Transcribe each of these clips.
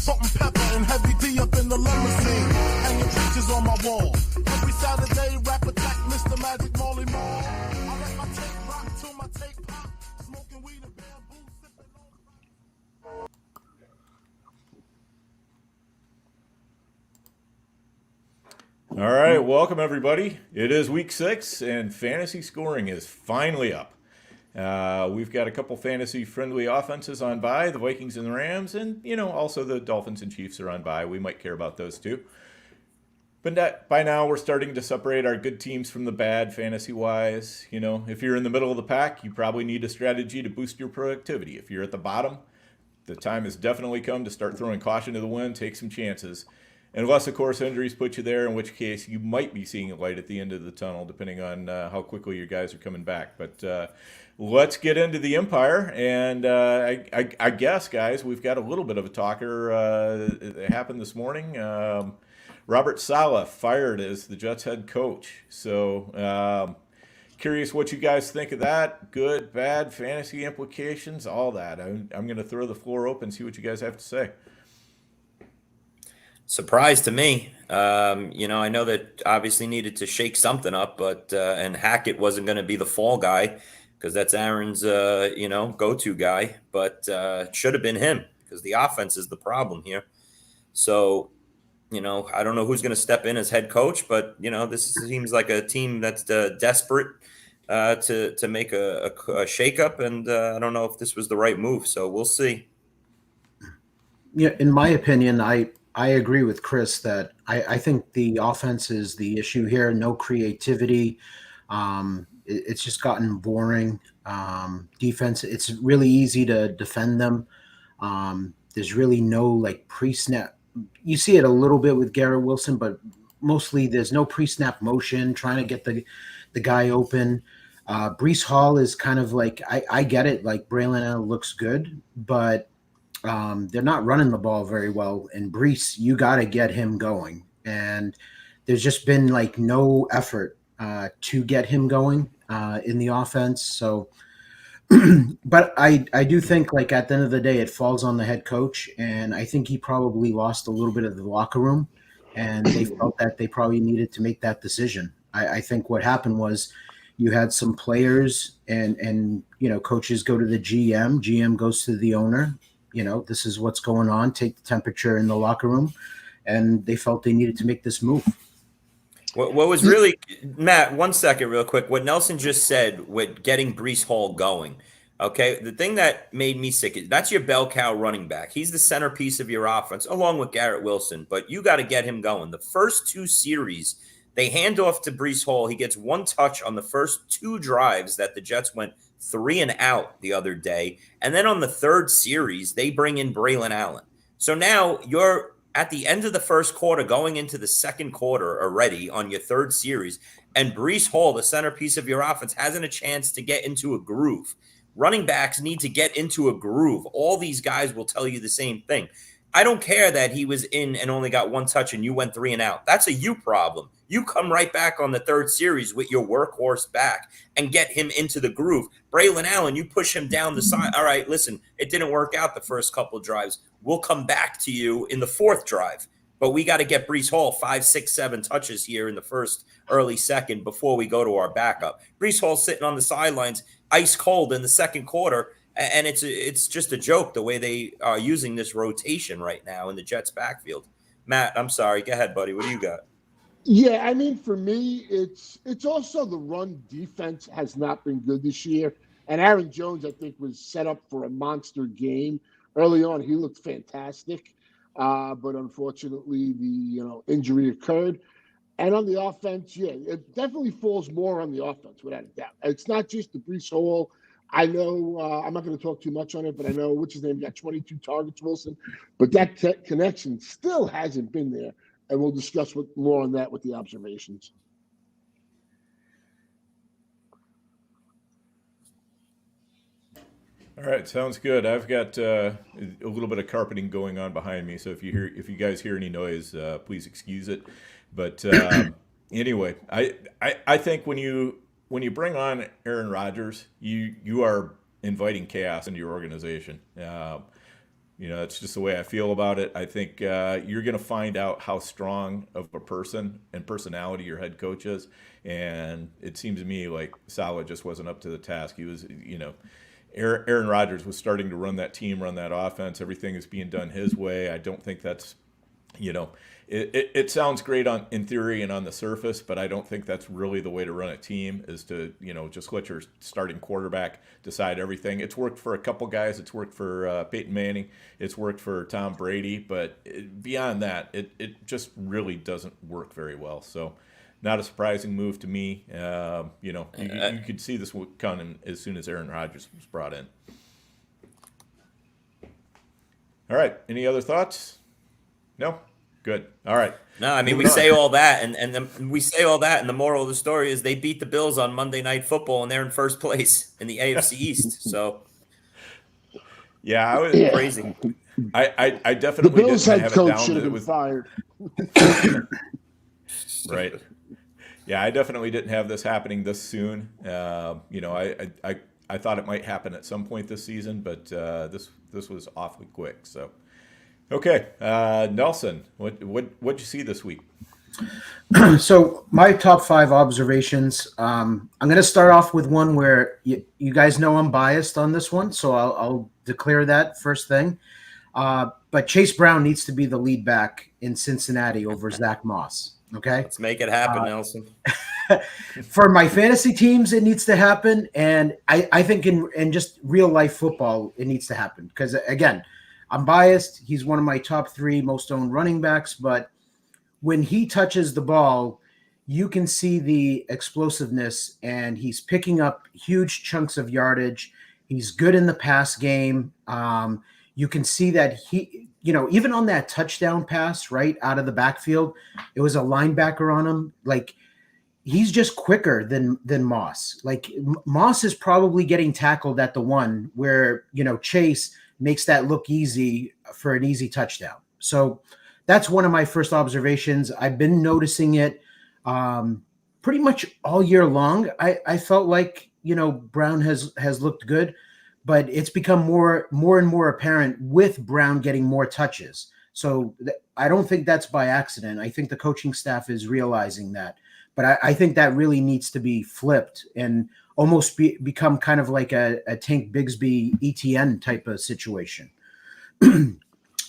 salt and pepper and heavy D up in the limousine. Hanging pictures on my wall. Every Saturday, rap attack, Mr. Magic Molly Mall. I let my tape rock till my tape pop. Smoking weed and bamboo, sipping on. All right, welcome everybody. It is week 6 and fantasy scoring is finally up. We've got a couple fantasy-friendly offenses on bye, the Vikings and the Rams, and, also the Dolphins and Chiefs are on bye. We might care about those too. But by now, we're starting to separate our good teams from the bad fantasy-wise. If you're in the middle of the pack, you probably need a strategy to boost your productivity. If you're at the bottom, the time has definitely come to start throwing caution to the wind, take some chances. Unless, of course, injuries put you there, in which case you might be seeing a light at the end of the tunnel, depending on how quickly your guys are coming back. But let's get into the Empire. And I guess, guys, we've got a little bit of a talker that happened this morning. Robert Saleh fired as the Jets head coach. So curious what you guys think of that. Good, bad, fantasy implications, all that. I'm going to throw the floor open and see what you guys have to say. Surprise to me. I know that obviously needed to shake something up, but and Hackett wasn't going to be the fall guy because that's Aaron's, go-to guy. But it should have been him because the offense is the problem here. So, I don't know who's going to step in as head coach, but this seems like a team that's desperate to make a shakeup, and I don't know if this was the right move. So we'll see. Yeah, in my opinion, I agree with Chris that I think the offense is the issue here. No creativity. It's just gotten boring. Defense, it's really easy to defend them. There's really no pre-snap. You see it a little bit with Garrett Wilson, but mostly there's no pre-snap motion trying to get the guy open. Breece Hall is kind of I get it. Braylon Allen looks good, but they're not running the ball very well. And Breece, you got to get him going. And there's just been no effort to get him going in the offense. So, but I do think at the end of the day, it falls on the head coach. And I think he probably lost a little bit of the locker room. And they felt that they probably needed to make that decision. I think what happened was you had some players and coaches go to the GM goes to the owner. This is what's going on, take the temperature in the locker room, and they felt they needed to make this move. What was really, Matt, 1 second real quick, what Nelson just said with getting Breece Hall going, okay, the thing that made me sick is that's your bell cow running back. He's the centerpiece of your offense, along with Garrett Wilson, but you got to get him going. The first 2 series, they hand off to Breece Hall. He gets 1 touch on the first 2 drives that the Jets went 3 and out the other day. And then on the 3rd series, they bring in Braylon Allen. So now you're at the end of the first quarter, going into the second quarter already on your 3rd series. And Breece Hall, the centerpiece of your offense, hasn't a chance to get into a groove. Running backs need to get into a groove. All these guys will tell you the same thing. I don't care that he was in and only got 1 touch and you went 3 and out. That's a you problem. You come right back on the 3rd series with your workhorse back and get him into the groove. Braylon Allen, you push him down the side. All right, listen, it didn't work out the first couple of drives. We'll come back to you in the 4th drive. But we got to get Breece Hall 5, 6, 7 touches here in the first, early second before we go to our backup. Breece Hall sitting on the sidelines, ice cold in the second quarter. And it's just a joke the way they are using this rotation right now in the Jets backfield. Matt, I'm sorry. Go ahead, buddy. What do you got? Yeah, I mean, for me, it's also the run defense has not been good this year. And Aaron Jones, I think, was set up for a monster game. Early on, he looked fantastic. But unfortunately, the injury occurred. And on the offense, yeah, it definitely falls more on the offense, without a doubt. It's not just the Breece Hall. I know I'm not going to talk too much on it, but I know what's his name got 22 targets, Wilson. But that connection still hasn't been there. And we'll discuss more on that with the observations. All right, sounds good. I've got a little bit of carpeting going on behind me, so if you guys hear any noise, please excuse it. But anyway, I think when you bring on Aaron Rodgers, you are inviting chaos into your organization. That's just the way I feel about it. I think you're going to find out how strong of a person and personality your head coach is. And it seems to me like Saleh just wasn't up to the task. He was, Aaron Rodgers was starting to run that team, run that offense. Everything is being done his way. I don't think that's, it sounds great in theory and on the surface, but I don't think that's really the way to run a team, is to, just let your starting quarterback decide everything. It's worked for a couple guys. It's worked for Peyton Manning. It's worked for Tom Brady. But beyond that, it just really doesn't work very well. So not a surprising move to me. You could see this coming as soon as Aaron Rodgers was brought in. All right. Any other thoughts? No? Good. All right. No, I mean, we say all that, and the moral of the story is they beat the Bills on Monday Night Football, and they're in first place in the AFC East. So, yeah, I was crazy. I definitely the Bills didn't head have it coach down should that have it been was fired. Right. Yeah, I definitely didn't have this happening this soon. I thought it might happen at some point this season, but this was awfully quick. So. Okay, Nelson, what'd you see this week? So my top 5 observations. I'm going to start off with one where you guys know I'm biased on this one, so I'll declare that first thing. But Chase Brown needs to be the lead back in Cincinnati over Zach Moss. Okay, let's make it happen, Nelson. For my fantasy teams, it needs to happen, and I think in just real life football, it needs to happen because again, I'm biased. He's one of my top 3 most owned running backs, but when he touches the ball, you can see the explosiveness, and he's picking up huge chunks of yardage. He's good in the pass game. You can see that he, even on that touchdown pass right out of the backfield, it was a linebacker on him. Like, he's just quicker than Moss. Like, Moss is probably getting tackled at the one where, Chase makes that look easy for an easy touchdown. So that's one of my first observations. I've been noticing it pretty much all year long. I felt like, Brown has looked good, but it's become more and more apparent with Brown getting more touches. So I don't think that's by accident. I think the coaching staff is realizing that. But I think that really needs to be flipped and almost become kind of like a Tank Bigsby ETN type of situation.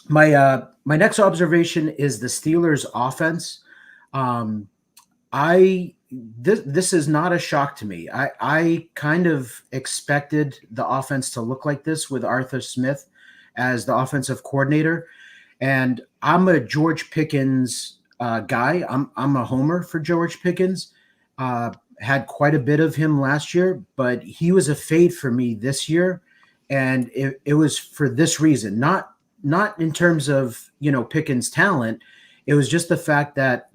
My next observation is the Steelers' offense. This is not a shock to me. I kind of expected the offense to look like this with Arthur Smith as the offensive coordinator, and I'm a George Pickens guy. I'm a homer for George Pickens. Had quite a bit of him last year, but he was a fade for me this year, and it was for this reason. Not in terms of Pickens' talent. It was just the fact that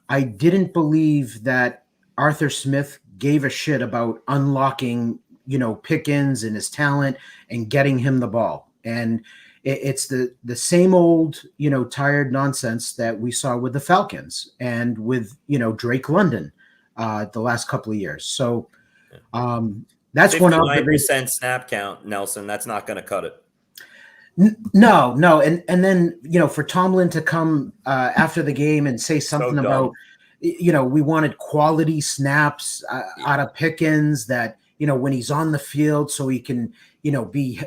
I didn't believe that Arthur Smith gave a shit about unlocking Pickens and his talent and getting him the ball. And it's the same old tired nonsense that we saw with the Falcons and with Drake London the last couple of years. So that's one 59% snap count, Nelson. That's not going to cut it. No. And then, for Tomlin to come after the game and say something about, we wanted quality snaps out of Pickens that, when he's on the field so he can, be,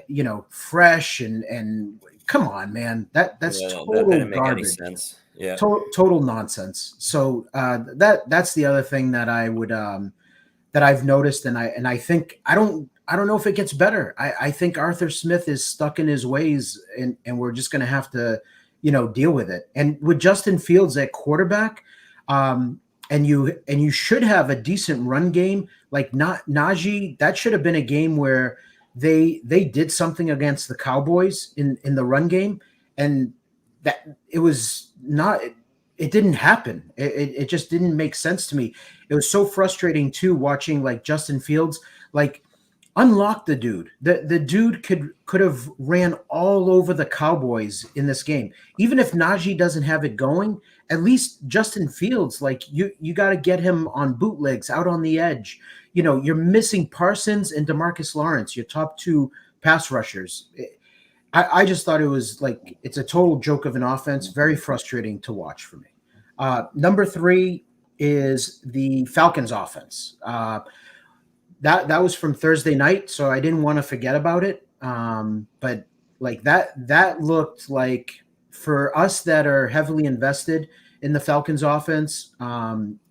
fresh and come on, man, that's total that didn't make garbage. Any sense. Yeah. Total nonsense. So that's the other thing that I would that I've noticed, and I think I don't know if it gets better. I think Arthur Smith is stuck in his ways, and we're just going to have to deal with it. And with Justin Fields at quarterback, and you should have a decent run game. Like Najee, that should have been a game where they did something against the Cowboys in the run game, and that it didn't happen. It just didn't make sense to me. It was so frustrating too, watching like Justin Fields, like unlock the dude. The dude could have ran all over the Cowboys in this game. Even if Najee doesn't have it going, at least Justin Fields, like you got to get him on bootlegs out on the edge. You're missing Parsons and DeMarcus Lawrence, your top 2 pass rushers. I just thought it was like it's a total joke of an offense, very frustrating to watch for me. Number 3 is the Falcons offense. That was from Thursday night, so I didn't want to forget about it. But like that looked like, for us that are heavily invested in the Falcons offense,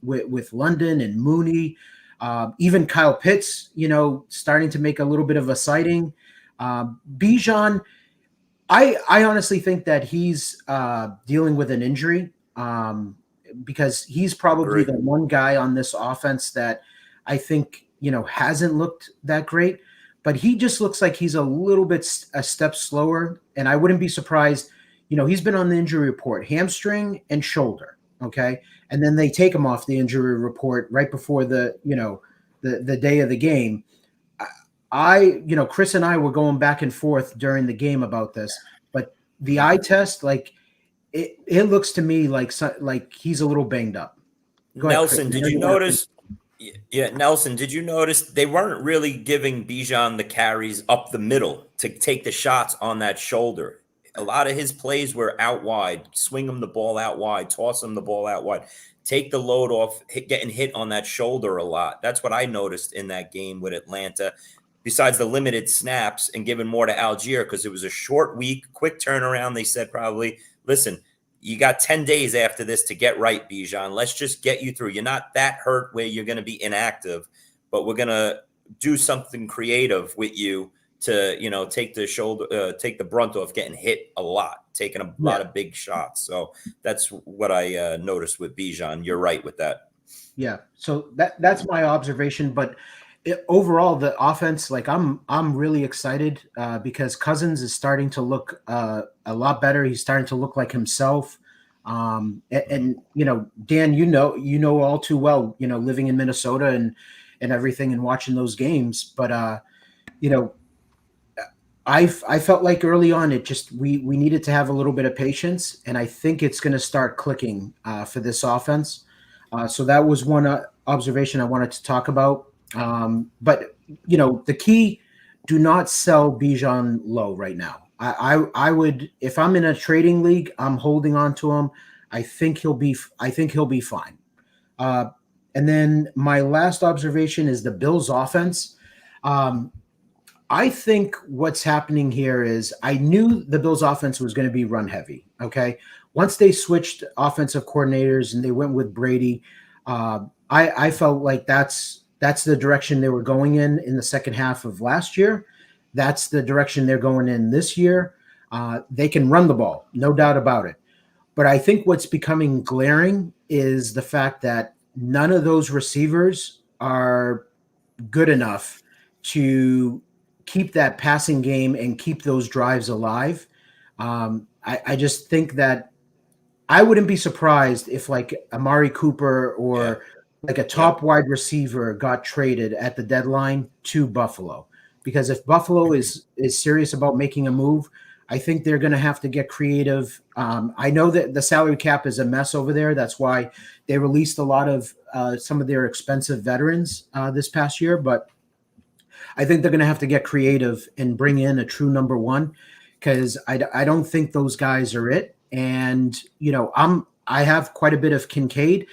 with London and Mooney, even Kyle Pitts, starting to make a little bit of a sighting. Bijan, I honestly think that he's dealing with an injury, because he's probably the one guy on this offense that I think hasn't looked that great, but he just looks like he's a little bit a step slower. And I wouldn't be surprised. He's been on the injury report, hamstring and shoulder. Okay, and then they take him off the injury report right before the day of the game. Chris and I were going back and forth during the game about this, but the eye test, like it looks to me like he's a little banged up. Nelson, did you notice? Yeah, Nelson, did you notice they weren't really giving Bijan the carries up the middle to take the shots on that shoulder? A lot of his plays were out wide, swing him the ball out wide, toss him the ball out wide, take the load off, getting hit on that shoulder a lot. That's what I noticed in that game with Atlanta. Besides the limited snaps and giving more to Algier, because it was a short week, quick turnaround. They said probably, listen, you got 10 days after this to get right, Bijan. Let's just get you through. You're not that hurt where you're going to be inactive, but we're going to do something creative with you to, take the brunt off getting hit a lot, taking a lot of big shots. So that's what I noticed with Bijan. You're right with that. Yeah. So that's my observation, but overall, the offense, like I'm really excited because Cousins is starting to look a lot better. He's starting to look like himself. And Dan, you know all too well, living in Minnesota and everything and watching those games. But I felt like early on we needed to have a little bit of patience, and I think it's going to start clicking for this offense. So that was one observation I wanted to talk about. But the key, do not sell Bijan low right now. I would, if I'm in a trading league, I'm holding on to him. I think he'll be fine. And then my last observation is the Bills offense. I think what's happening here is I knew the Bills offense was going to be run heavy. Okay. Once they switched offensive coordinators and they went with Brady, I felt like that's the direction they were going in the second half of last year. That's the direction they're going in this year. They can run the ball, no doubt about it. But I think what's becoming glaring is the fact that none of those receivers are good enough to keep that passing game and keep those drives alive. I just think that I wouldn't be surprised if like Amari Cooper or like a top wide receiver got traded at the deadline to Buffalo, because if Buffalo is serious about making a move, I think they're going to have to get creative. I know that the salary cap is a mess over there. That's why they released a lot of some of their expensive veterans this past year, but I think they're going to have to get creative and bring in a true number one, because I don't think those guys are it. And, I have quite a bit of Kincaid,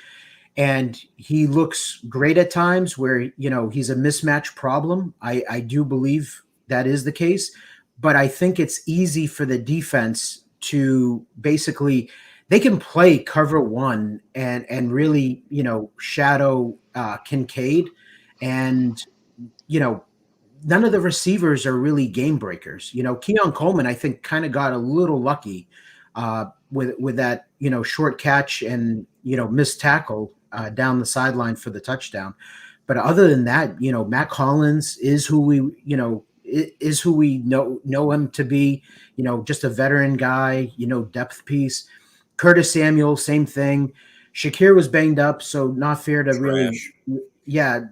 and he looks great at times where, he's a mismatch problem. I do believe that is the case, but I think it's easy for the defense to basically, they can play cover one and really, shadow Kincaid. And, none of the receivers are really game breakers. Keon Coleman, I think, kind of got a little lucky with that, short catch and, missed tackle down the sideline for the touchdown. But other than that, Matt Collins is who we know him to be, just a veteran guy, depth piece. Curtis Samuel, same thing. Shakir was banged up, so not fair to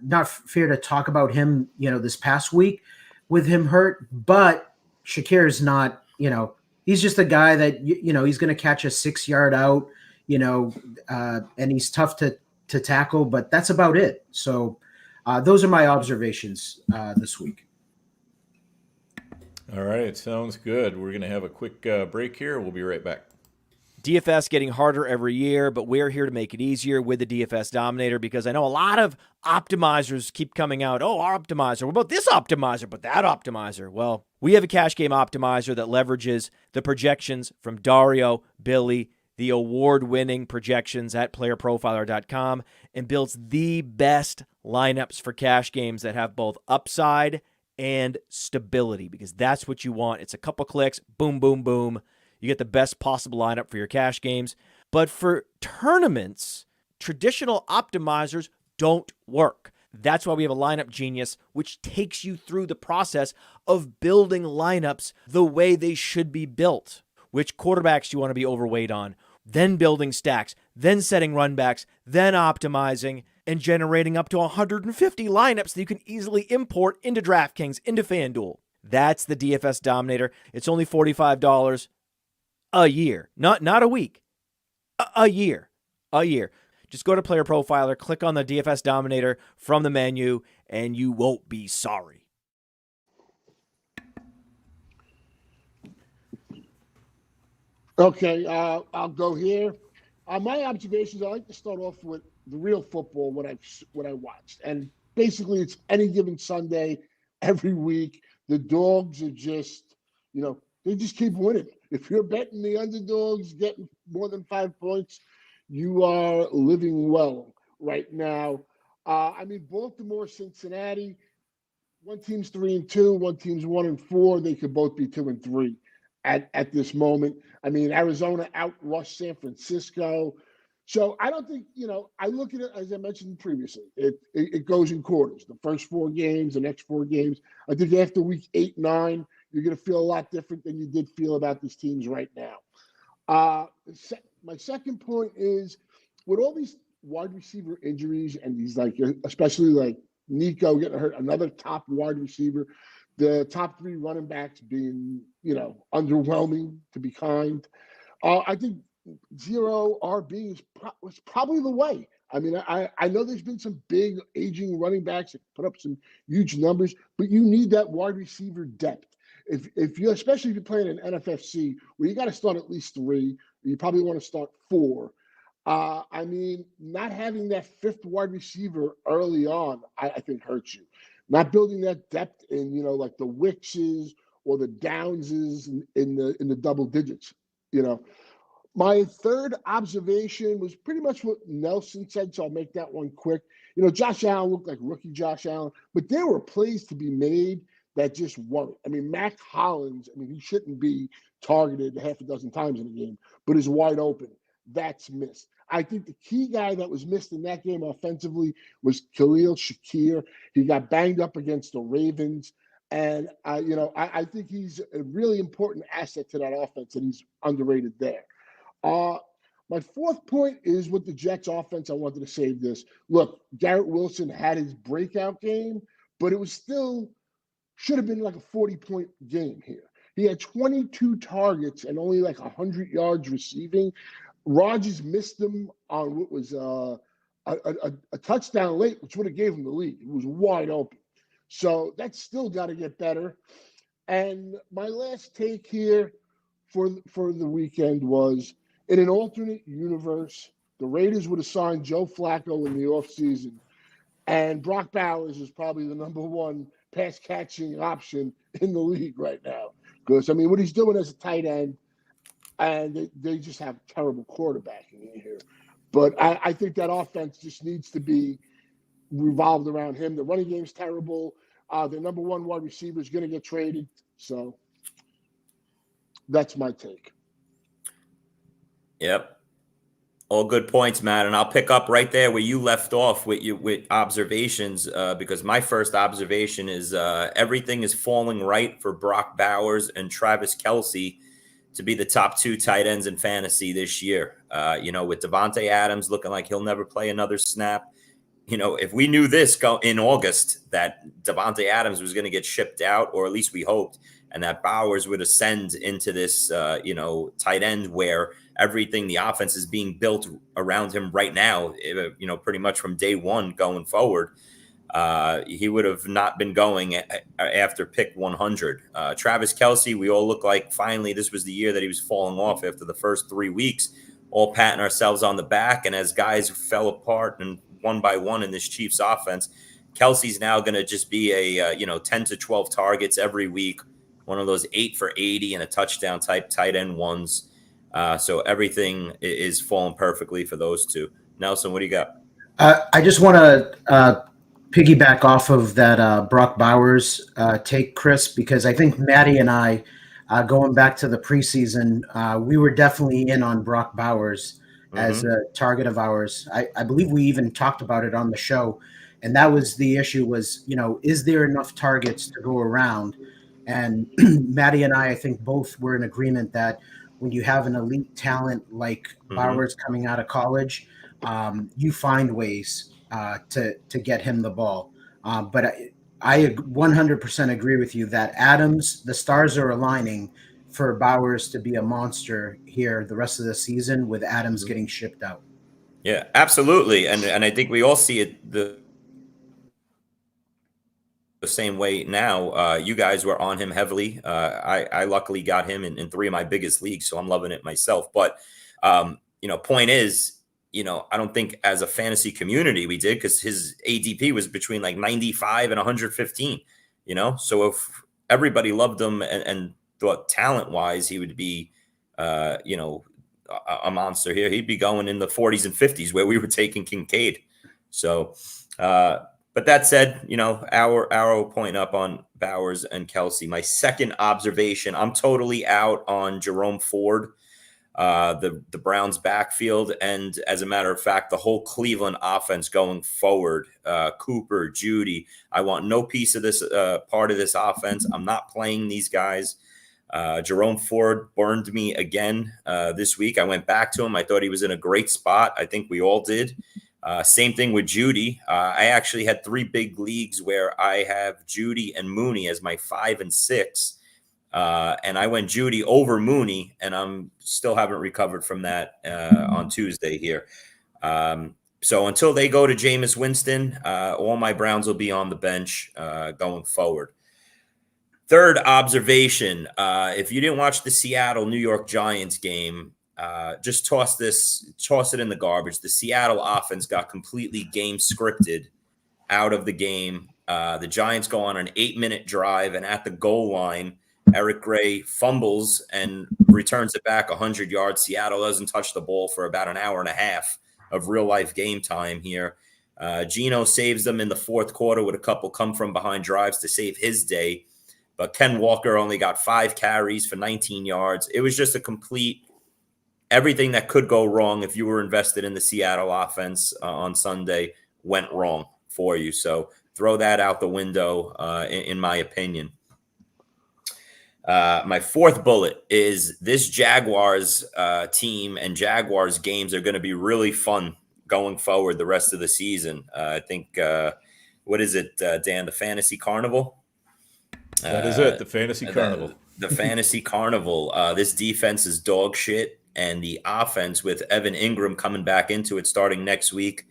not fair to talk about him, this past week with him hurt. But Shakir is not, he's just a guy that, he's going to catch a 6-yard out, and he's tough to tackle, but that's about it. So those are my observations this week. All right, sounds good. We're going to have a quick break here. We'll be right back. DFS getting harder every year, but we're here to make it easier with the DFS Dominator because I know a lot of optimizers keep coming out. Oh, our optimizer. What about this optimizer? But that optimizer. Well, we have a cash game optimizer that leverages the projections from Dario, Billy, the award-winning projections at playerprofiler.com, and builds the best lineups for cash games that have both upside and stability, because that's what you want. It's a couple clicks, boom, boom, boom. You get the best possible lineup for your cash games. But for tournaments, traditional optimizers don't work. That's why we have a Lineup Genius, which takes you through the process of building lineups the way they should be built. Which quarterbacks you want to be overweight on, then building stacks, then setting runbacks, then optimizing, and generating up to 150 lineups that you can easily import into DraftKings, into FanDuel. That's the DFS Dominator. It's only $45 a year, not a week, a year. Just go to Player Profiler, click on the DFS Dominator from the menu, and you won't be sorry. Okay, I'll go here. My observations, I like to start off with the real football, what I watched. And basically, it's any given Sunday, every week. The dogs are just, they just keep winning. If you're betting the underdogs getting more than 5 points, you are living well right now. Baltimore, Cincinnati, one team's 3-2, one team's 1-4. They could both be 2-3 at this moment. Arizona outrushed San Francisco. So I don't think, I look at it, as I mentioned previously, it goes in quarters. The first 4 games, the next 4 games. I think after week 8, 9, you're going to feel a lot different than you did feel about these teams right now. My second point is, with all these wide receiver injuries and these, especially Nico getting hurt, another top wide receiver, the top 3 running backs being, underwhelming, to be kind. I think zero RB was probably the way. I know there's been some big aging running backs that put up some huge numbers, but you need that wide receiver depth. Especially if you're playing an NFFC, where you got to start at least 3, you probably want to start 4. Not having that 5th wide receiver early on, I think hurts you. Not building that depth in, like the Wickses or the Downses in the double digits. My third observation was pretty much what Nelson said, so I'll make that one quick. Josh Allen looked like rookie Josh Allen, but there were plays to be made that just weren't. Mac Hollins, he shouldn't be targeted half a dozen times in a game, but is wide open. That's missed. I think the key guy that was missed in that game offensively was Khalil Shakir. He got banged up against the Ravens, and I think he's a really important asset to that offense, and he's underrated there. My fourth point is with the Jets offense. I wanted to save this. Look, Garrett Wilson had his breakout game, but it was still should have been like a 40-point game here. He had 22 targets and only 100 yards receiving. Rodgers missed him on what was a touchdown late, which would have gave him the lead. It was wide open. So that's still got to get better. And my last take here for the weekend was, in an alternate universe, the Raiders would have signed Joe Flacco in the offseason, and Brock Bowers is probably the number 1 pass-catching option in the league right now. Because, what he's doing as a tight end, and they just have terrible quarterbacking in here. But I think that offense just needs to be revolved around him. The running game's terrible. The number 1 wide receiver is going to get traded. So that's my take. Yep. All good points, Matt. And I'll pick up right there where you left off with observations, because my first observation is everything is falling right for Brock Bowers and Travis Kelce to be the top 2 tight ends in fantasy this year. With Devontae Adams looking like he'll never play another snap. If we knew this in August, that Devontae Adams was going to get shipped out, or at least we hoped, and that Bowers would ascend into this, tight end where everything, the offense is being built around him right now, pretty much from day one going forward. he would have not been going after pick 100. Travis Kelce, we all look like finally this was the year that he was falling off after the first 3 weeks, all patting ourselves on the back. And as guys fell apart and one by one in this Chiefs offense, Kelce's now going to just be a 10 to 12 targets every week, one of those 8 for 80 and a touchdown type tight end ones. So everything is falling perfectly for those two. Nelson, what do you got? I just want to piggyback off of that Brock Bowers take, Chris, because I think Maddie and I, going back to the preseason, we were definitely in on Brock Bowers as a target of ours. I believe we even talked about it on the show, and that was the issue was, is there enough targets to go around? And Maddie and I think both were in agreement that when you have an elite talent like Bowers coming out of college, you find ways to get him the ball. But I 100% agree with you that Adams, the stars are aligning for Bowers to be a monster here the rest of the season with Adams getting shipped out. Yeah, absolutely. And I think we all see it the same way now. You guys were on him heavily. I luckily got him in 3 of my biggest leagues, so I'm loving it myself. But, point is, I don't think as a fantasy community we did, because his ADP was between like 95 and 115, so if everybody loved him and thought talent wise he would be, a monster here, he'd be going in the 40s and 50s where we were taking Kincaid. So, but that said, arrow point up on Bowers and Kelce. My second observation, I'm totally out on Jerome Ford, the Browns backfield, and as a matter of fact, the whole Cleveland offense going forward. Cooper, Judy, I want no piece of this part of this offense. I'm not playing these guys. Jerome Ford burned me again this week. I went back to him. I thought he was in a great spot. I think we all did. Same thing with Judy. I actually had 3 big leagues where I have Judy and Mooney as my 5 and 6. And I went Judy over Mooney, and I'm still haven't recovered from that on Tuesday here. So until they go to Jameis Winston, all my Browns will be on the bench going forward. Third observation, if you didn't watch the Seattle-New York Giants game, just toss it in the garbage. The Seattle offense got completely game scripted out of the game. The Giants go on an 8-minute drive, and at the goal line, Eric Gray fumbles and returns it back 100 yards. Seattle doesn't touch the ball for about an hour and a half of real-life game time here. Geno saves them in the fourth quarter with a couple come-from-behind drives to save his day. But Ken Walker only got 5 carries for 19 yards. It was just a complete everything that could go wrong if you were invested in the Seattle offense on Sunday went wrong for you. So throw that out the window, in my opinion. My fourth bullet is this Jaguars team and Jaguars games are going to be really fun going forward the rest of the season. I think, what is it, Dan, the Fantasy Carnival? That is it, the Fantasy Carnival. The Fantasy Carnival. This defense is dog shit, and the offense with Evan Ingram coming back into it starting next week,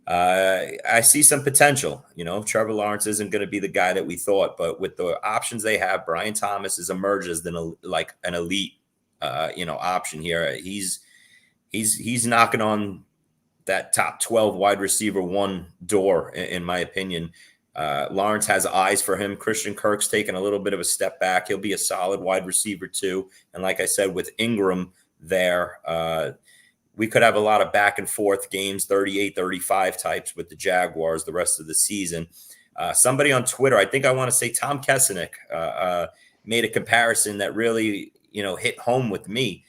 I see some potential. Trevor Lawrence isn't going to be the guy that we thought, but with the options they have, Brian Thomas has emerged as an elite, option here. He's knocking on that top 12 wide receiver 1 door, in my opinion. Lawrence has eyes for him. Christian Kirk's taken a little bit of a step back. He'll be a solid wide receiver 2. And like I said, with Ingram there, we could have a lot of back and forth games, 38-35 types with the Jaguars the rest of the season. Somebody on Twitter, I think I want to say Tom Kesenick, made a comparison that really, hit home with me.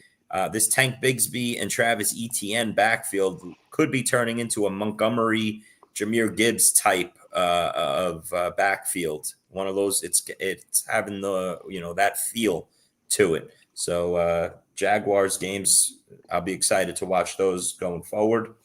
This Tank Bigsby and Travis Etienne backfield could be turning into a Montgomery, Jahmyr Gibbs type of backfield. One of those, it's having the, that feel to it. So Jaguars games, I'll be excited to watch those going forward.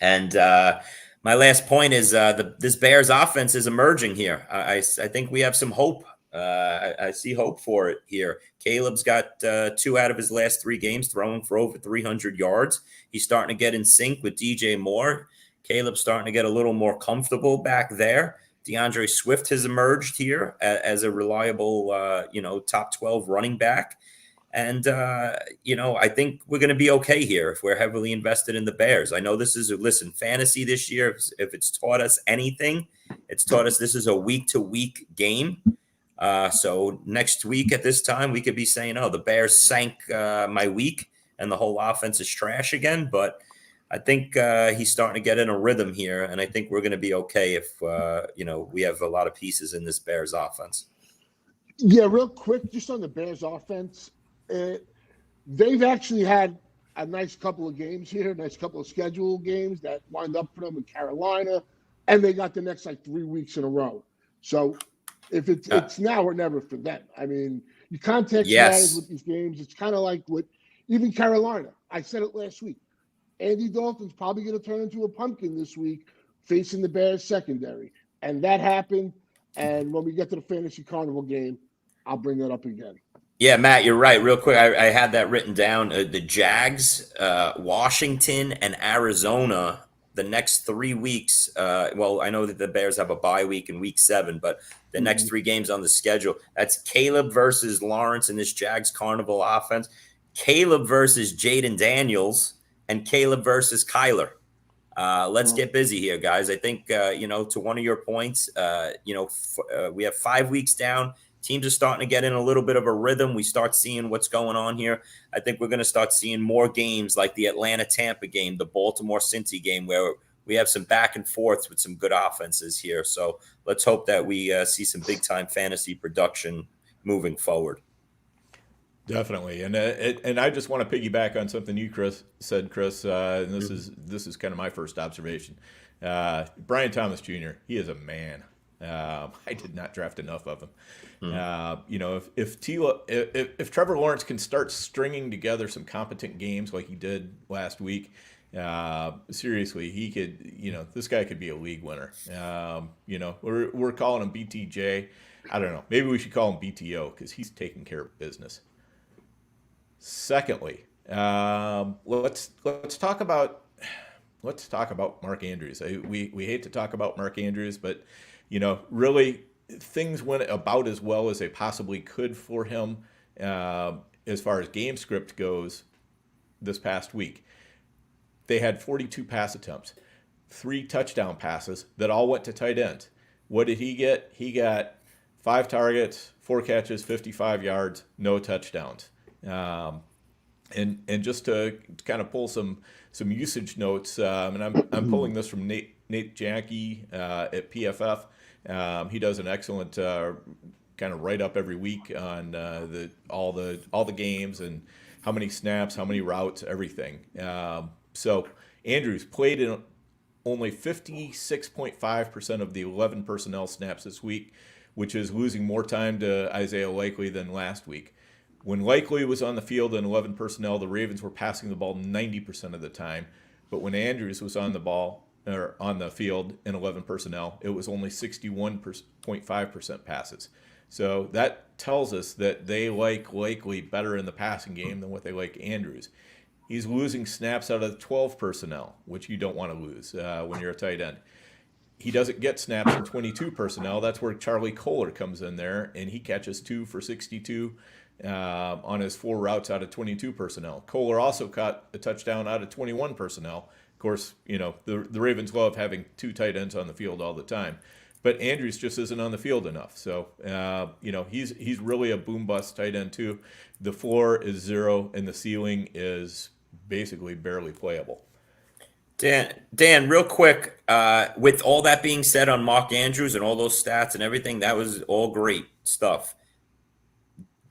And my last point is this Bears offense is emerging here. I think we have some hope. I see hope for it here. Caleb's got 2 out of his last 3 games throwing for over 300 yards. He's starting to get in sync with DJ Moore. Caleb's starting to get a little more comfortable back there. DeAndre Swift has emerged here as a reliable, top 12 running back. And, I think we're going to be okay here if we're heavily invested in the Bears. I know this is, fantasy this year, if it's taught us anything, it's taught us this is a week-to-week game. So next week at this time, we could be saying, the Bears sank my week and the whole offense is trash again. But I think he's starting to get in a rhythm here, and I think we're going to be okay if, we have a lot of pieces in this Bears offense. Yeah, real quick, just on the Bears offense, they've actually had a nice couple of games here, a nice couple of scheduled games that wind up for them in Carolina, and they got the next 3 weeks in a row. So if it's now or never for them. I mean, you context matters with these games. It's kind of like what even Carolina. I said it last week. Andy Dalton's probably going to turn into a pumpkin this week facing the Bears secondary. And that happened. And when we get to the Fantasy Carnival game, I'll bring that up again. Yeah, Matt, you're right. Real quick, I had that written down. The Jags, Washington, and Arizona, the next 3 weeks. I know that the Bears have a bye week in week 7, but the next 3 games on the schedule, that's Caleb versus Lawrence in this Jags Carnival offense, Caleb versus Jaden Daniels, and Caleb versus Kyler. Let's get busy here, guys. I think, to one of your points, we have 5 weeks down. Teams are starting to get in a little bit of a rhythm. We start seeing what's going on here. I think we're going to start seeing more games like the Atlanta-Tampa game, the Baltimore-Cincy game, where we have some back and forth with some good offenses here. So let's hope that we see some big-time fantasy production moving forward. Definitely, and I just want to piggyback on something you said, Chris. And this is kind of my first observation. Brian Thomas Jr. He is a man. I did not draft enough of him. If Trevor Lawrence can start stringing together some competent games like he did last week, seriously, he could. This guy could be a league winner. We're calling him BTJ. I don't know. Maybe we should call him BTO because he's taking care of business. Secondly, let's talk about Mark Andrews. We hate to talk about Mark Andrews, but really things went about as well as they possibly could for him as far as game script goes this past week. They had 42 pass attempts, 3 touchdown passes that all went to tight end. What did he get? He got 5 targets, 4 catches, 55 yards, no touchdowns. And just to kind of pull some usage notes, and I'm pulling this from Nate Jackie at PFF. He does an excellent kind of write up every week on all the games and how many snaps, how many routes, everything. So Andrews played in only 56.5% of the 11 personnel snaps this week, which is losing more time to Isaiah Likely than last week. When Likely was on the field in 11 personnel, the Ravens were passing the ball 90% of the time. But when Andrews was on the field in 11 personnel, it was only 61.5% passes. So that tells us that they like Likely better in the passing game than what they like Andrews. He's losing snaps out of 12 personnel, which you don't want to lose when you're a tight end. He doesn't get snaps in 22 personnel. That's where Charlie Kohler comes in there, and he catches 2 for 62 on his 4 routes out of 22 personnel. Kohler also caught a touchdown out of 21 personnel. Of course, the Ravens love having 2 tight ends on the field all the time. But Andrews just isn't on the field enough. So, he's really a boom-bust tight end too. The floor is 0, and the ceiling is basically barely playable. Dan, real quick, with all that being said on Mark Andrews and all those stats and everything, that was all great stuff.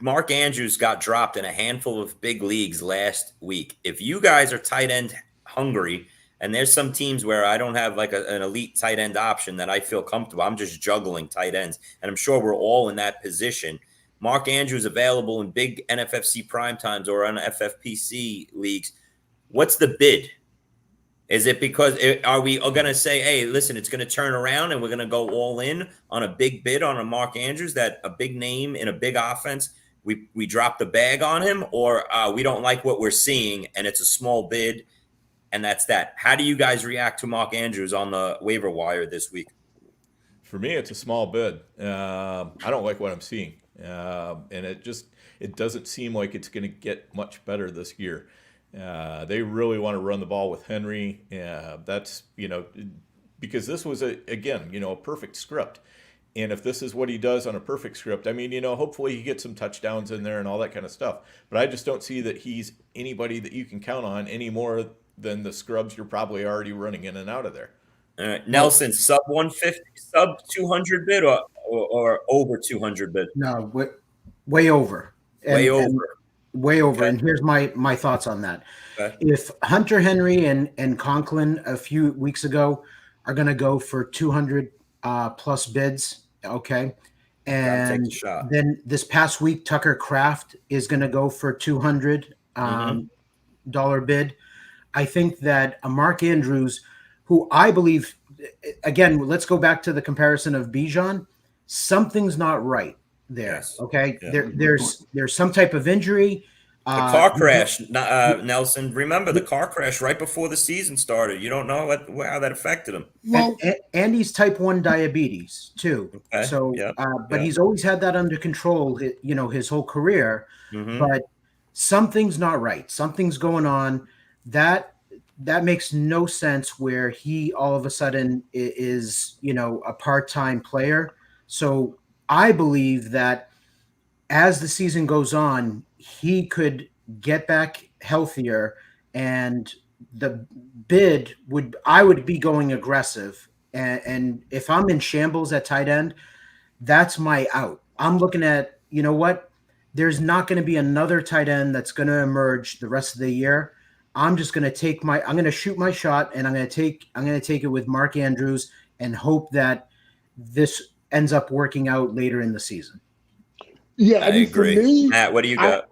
Mark Andrews got dropped in a handful of big leagues last week. If you guys are tight end hungry, and there's some teams where I don't have like an elite tight end option that I feel comfortable, I'm just juggling tight ends, and I'm sure we're all in that position. Mark Andrews available in big NFFC primetimes or on FFPC leagues. What's the bid? Is it because are we going to say, hey, listen, it's going to turn around and we're going to go all in on a big bid on a Mark Andrews, that a big name in a big offense, we drop the bag on him, or we don't like what we're seeing and it's a small bid and that's that. How do you guys react to Mark Andrews on the waiver wire this week? For me, it's a small bid. I don't like what I'm seeing, and it doesn't seem like it's going to get much better this year. They really want to run the ball with Henry. That's because this was a perfect script. And if this is what he does on a perfect script, I mean, hopefully he gets some touchdowns in there and all that kind of stuff. But I just don't see that he's anybody that you can count on any more than the scrubs you're probably already running in and out of there. All right, Nelson, sub 150, sub 200 bid or over 200 bid? No, way over. Way over. Way over. Okay. And here's my thoughts on that. Okay. If Hunter Henry and Conklin a few weeks ago are going to go for 200 plus bids, okay, and take the shot. then this past week Tucker Kraft is going to go for $200 dollar bid. I think that Mark Andrews, who I believe, again, let's go back to the comparison of Bijan. Something's not right there. Yes. Okay, Yeah. there's some type of injury. The car crash, Nelson. Remember the car crash right before the season started. You don't know how that affected him. Well, And he's type 1 diabetes too. Okay. So, Yeah. but he's always had that under control, his whole career. Mhm. But something's not right. Something's going on. That makes no sense where he all of a sudden is, a part-time player. So I believe that as the season goes on, he could get back healthier, and the bid I would be going aggressive. And if I'm in shambles at tight end, that's my out. I'm looking at, there's not going to be another tight end that's going to emerge the rest of the year. I'm just going to I'm going to shoot my shot, and I'm going to take it with Mark Andrews and hope that this ends up working out later in the season. yeah, I mean, agree. For me, Matt, what do you got?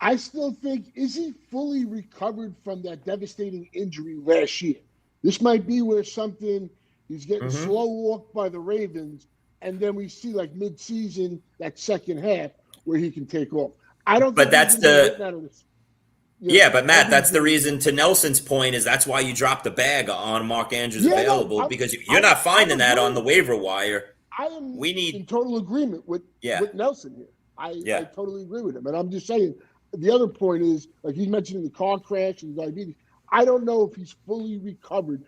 I still think, is he fully recovered from that devastating injury last year? This might be where he's getting slow walked by the Ravens, and then we see like mid-season, that second half, where he can take off. I don't. But that's Yeah, but Matt, that's the reason. To Nelson's point, is that's why you dropped the bag on Mark Andrews available, because you're not finding that on the waiver wire. I am We need- in total agreement with Nelson here. I totally agree with him, and I'm just saying. The other point is, like he's mentioning the car crash and diabetes. I don't know if he's fully recovered.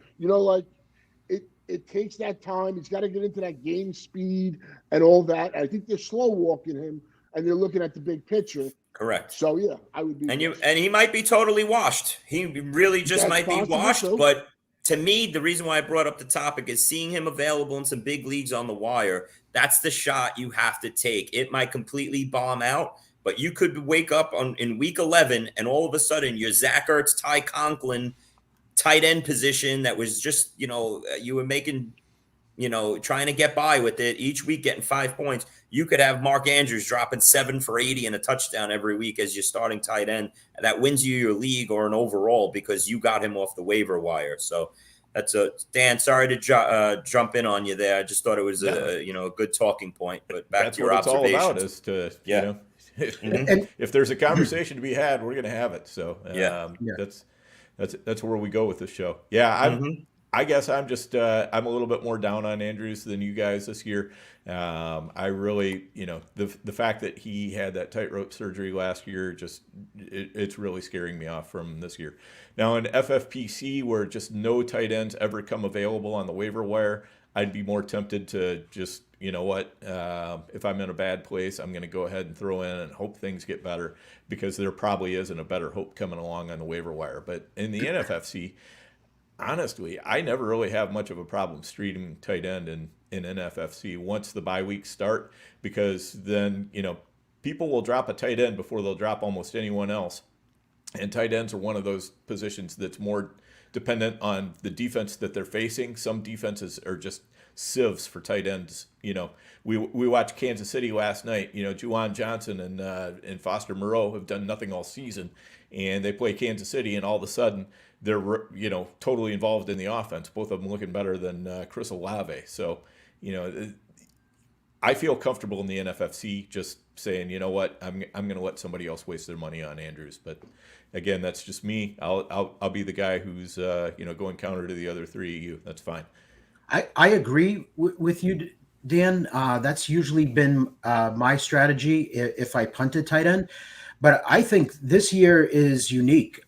It takes that time. He's got to get into that game speed and all that. I think they're slow walking him, and they're looking at the big picture. Correct. So yeah, I would be. And he might be totally washed. He really just might be washed. Too. But to me, the reason why I brought up the topic is seeing him available in some big leagues on the wire. That's the shot you have to take. It might completely bomb out, but you could wake up in week 11 and all of a sudden your Zach Ertz, Ty Conklin tight end position that was just, you were making, trying to get by with it each week, getting 5 points. You could have Mark Andrews dropping 7 for 80 and a touchdown every week as your starting tight end. That wins you your league or an overall because you got him off the waiver wire. So that's Dan, sorry to jump in on you there. I just thought it was a good talking point, but back to your observations. That's what it's all about, is to, if there's a conversation to be had, we're going to have it. So that's where we go with this show. Yeah. I guess I'm just I'm a little bit more down on Andrews than you guys this year. I really, the fact that he had that tightrope surgery last year, it's really scaring me off from this year. Now in FFPC, where just no tight ends ever come available on the waiver wire, I'd be more tempted to just, if I'm in a bad place, I'm going to go ahead and throw in and hope things get better, because there probably isn't a better hope coming along on the waiver wire. But in the NFFC, honestly, I never really have much of a problem streaming tight end in NFFC once the bye weeks start, because then, people will drop a tight end before they'll drop almost anyone else. And tight ends are one of those positions that's more dependent on the defense that they're facing. Some defenses are just sieves for tight ends. We watched Kansas City last night. Juwan Johnson and Foster Moreau have done nothing all season, and they play Kansas City, and all of a sudden they're totally involved in the offense. Both of them looking better than Chris Olave. So I feel comfortable in the NFFC just saying, you know what, I'm going to let somebody else waste their money on Andrews. But again, that's just me. I'll be the guy who's going counter to the other three of you. That's fine. I agree with you, Dan. That's usually been my strategy if I punt a tight end. But I think this year is unique.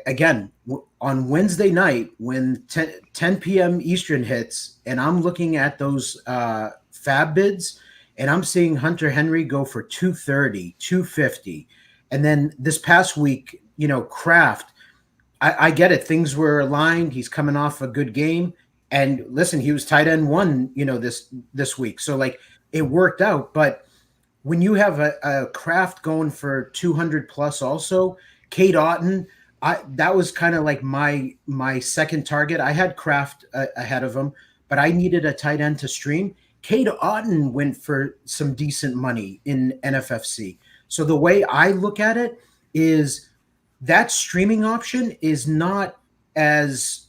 Again, on Wednesday night, when 10 p.m. Eastern hits, and I'm looking at those fab bids, and I'm seeing Hunter Henry go for 230, 250. And then this past week, Kraft, I get it. Things were aligned. He's coming off a good game. And listen, he was tight end one, this week. So like it worked out. But when you have a Kraft going for 200 plus also, Kate Otten, that was kind of like my second target. I had Kraft ahead of him, but I needed a tight end to stream. Kate Otten went for some decent money in NFFC. So the way I look at it is that streaming option is not as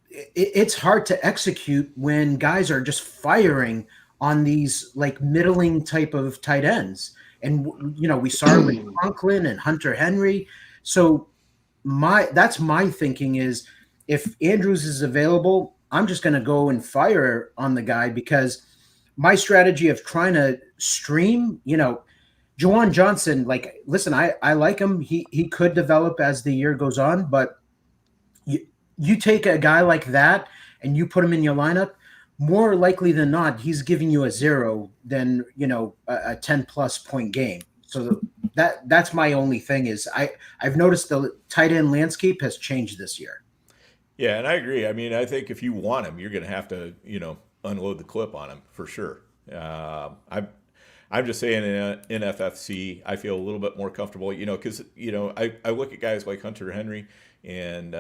it's hard to execute when guys are just firing on these like middling type of tight ends. And, we saw it with Conklin and Hunter Henry. So that's my thinking is if Andrews is available, I'm just going to go and fire on the guy because my strategy of trying to stream, Juwan Johnson, like, listen, I like him. He could develop as the year goes on, but you take a guy like that and you put him in your lineup, more likely than not, he's giving you a 0 than, a 10 plus point game. So that's my only thing is I've noticed the tight end landscape has changed this year. Yeah, and I agree. I mean, I think if you want him, you're going to have to, unload the clip on him for sure. I'm just saying in FFC, I feel a little bit more comfortable, because, I look at guys like Hunter Henry and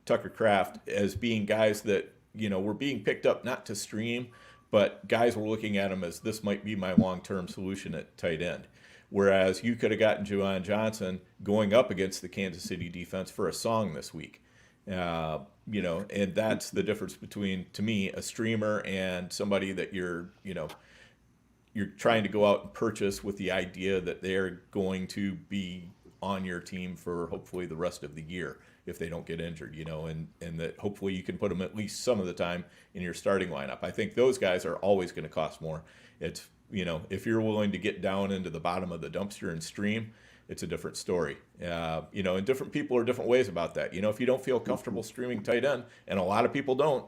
Tucker Kraft as being guys that, were being picked up not to stream, but guys were looking at them as this might be my long-term solution at tight end. Whereas you could have gotten Juwan Johnson going up against the Kansas City defense for a song this week. And that's the difference between, to me, a streamer and somebody that you're trying to go out and purchase with the idea that they're going to be on your team for hopefully the rest of the year if they don't get injured, and that hopefully you can put them at least some of the time in your starting lineup. I think those guys are always going to cost more. It's, if you're willing to get down into the bottom of the dumpster and stream, it's a different story. And different people are different ways about that. If you don't feel comfortable streaming tight end, and a lot of people don't,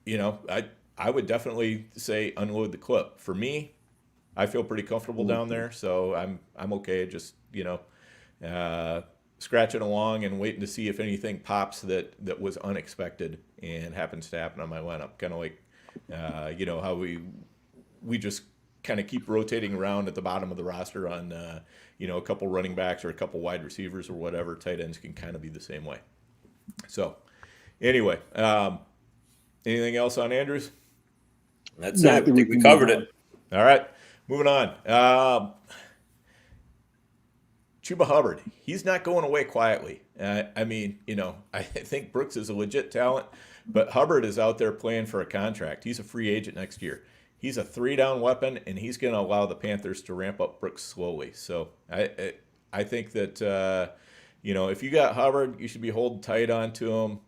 I would definitely say unload the clip. For me, I feel pretty comfortable down there, so I'm okay just, scratching along and waiting to see if anything pops that was unexpected and happens to happen on my lineup. Kind of like, how we just kind of keep rotating around at the bottom of the roster on, a couple running backs or a couple wide receivers or whatever. Tight ends can kind of be the same way. So, anyway, anything else on Andrews? That's it. I think we covered it. All right, moving on. Chuba Hubbard, he's not going away quietly. I think Brooks is a legit talent, but Hubbard is out there playing for a contract. He's a free agent next year. He's a 3-down weapon, and he's going to allow the Panthers to ramp up Brooks slowly. So I think that, if you got Hubbard, you should be holding tight on to him.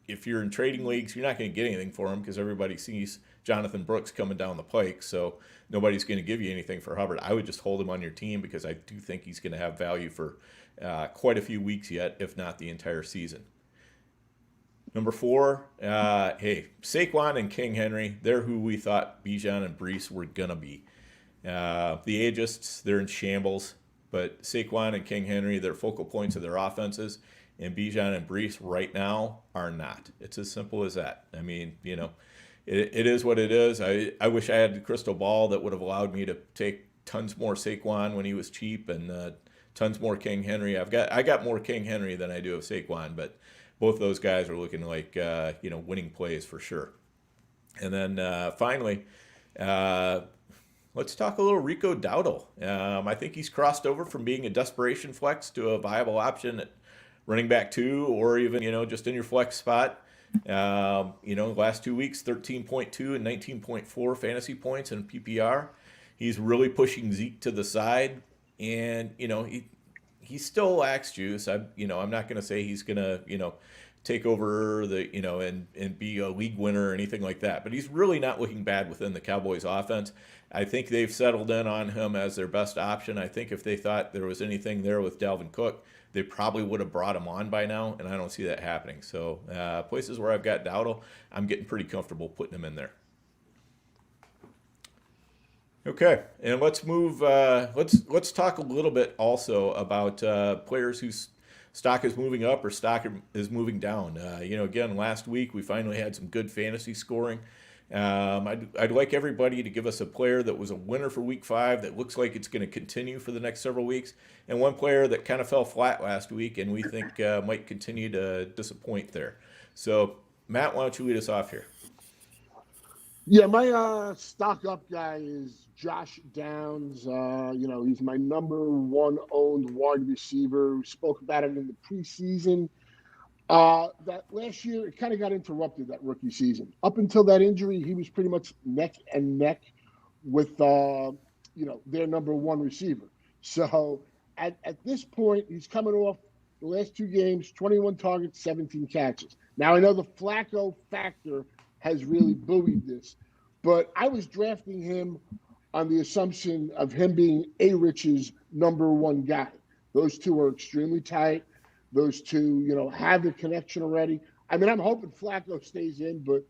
If you're in trading leagues, you're not going to get anything for him because everybody sees Jonathan Brooks coming down the pike. So nobody's going to give you anything for Hubbard. I would just hold him on your team because I do think he's going to have value for quite a few weeks yet, if not the entire season. Number 4, Saquon and King Henry, they're who we thought Bijan and Brees were going to be. The agists, they're in shambles, but Saquon and King Henry, they're focal points of their offenses, and Bijan and Brees right now are not. It's as simple as that. I mean, it is what it is. I wish I had the crystal ball that would have allowed me to take tons more Saquon when he was cheap and tons more King Henry. I got more King Henry than I do of Saquon, but both those guys are looking like winning plays for sure. And then finally, let's talk a little Rico Dowdle. I think he's crossed over from being a desperation flex to a viable option at running back 2, or even just in your flex spot. Last 2 weeks, 13.2 and 19.4 fantasy points in PPR. He's really pushing Zeke to the side, and he still lacks juice. I'm not going to say he's going to, take over and be a league winner or anything like that. But he's really not looking bad within the Cowboys offense. I think they've settled in on him as their best option. I think if they thought there was anything there with Dalvin Cook, they probably would have brought him on by now, and I don't see that happening. So places where I've got Dowdle, I'm getting pretty comfortable putting him in there. Okay, and let's move. Let's talk a little bit also about players whose stock is moving up or stock is moving down. Again, last week we finally had some good fantasy scoring. I'd like everybody to give us a player that was a winner for week 5 that looks like it's going to continue for the next several weeks, and one player that kind of fell flat last week and we think might continue to disappoint there. So, Matt, why don't you lead us off here? Yeah, my stock up guy is Josh Downs. He's my number 1 owned wide receiver. We spoke about it in the preseason. That last year, it kind of got interrupted, that rookie season. Up until that injury, he was pretty much neck and neck with, their number 1 receiver. So at this point, he's coming off the last 2 games, 21 targets, 17 catches. Now, I know the Flacco factor has really buoyed this, but I was drafting him on the assumption of him being A-Rich's number 1 guy. Those two are extremely tight. Those two, have the connection already. I mean, I'm hoping Flacco stays in, but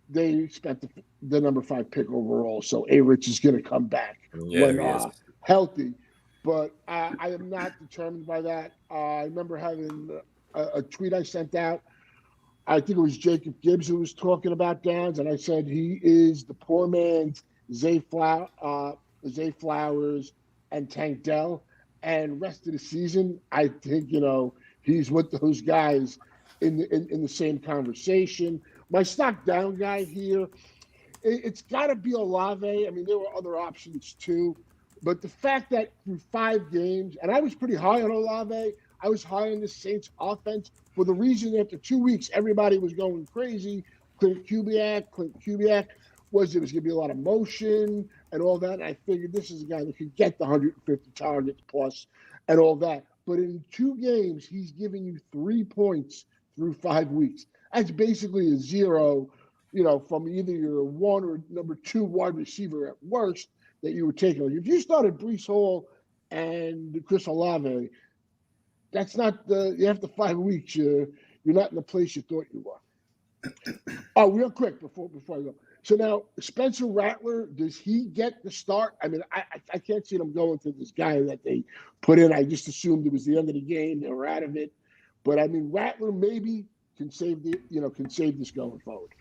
they spent the number 5 pick overall, so A-Rich is going to come back when healthy. But I am not determined by that. I remember having a tweet I sent out. I think it was Jacob Gibbs who was talking about Downs, and I said he is the poor man's Zay Flowers and Tank Dell. And rest of the season, I think, he's with those guys in the same conversation. My stock down guy here, it's got to be Olave. I mean, there were other options too. But the fact that through 5 games, and I was pretty high on Olave, I was high on the Saints offense for the reason that after 2 weeks, everybody was going crazy. Clint Kubiak was going to be a lot of motion and all that. And I figured this is a guy that could get the 150 targets plus and all that. But in 2 games, he's giving you 3 points through 5 weeks. That's basically a 0, from either your 1 or number 2 wide receiver at worst that you were taking. Like if you started Breece Hall and Chris Olave, that's not after 5 weeks, you're not in the place you thought you were. Oh, real quick before I go. So now Spencer Rattler, does he get the start? I mean, I can't see them going to this guy that they put in. I just assumed it was the end of the game. They were out of it. But I mean, Rattler maybe can save this going forward.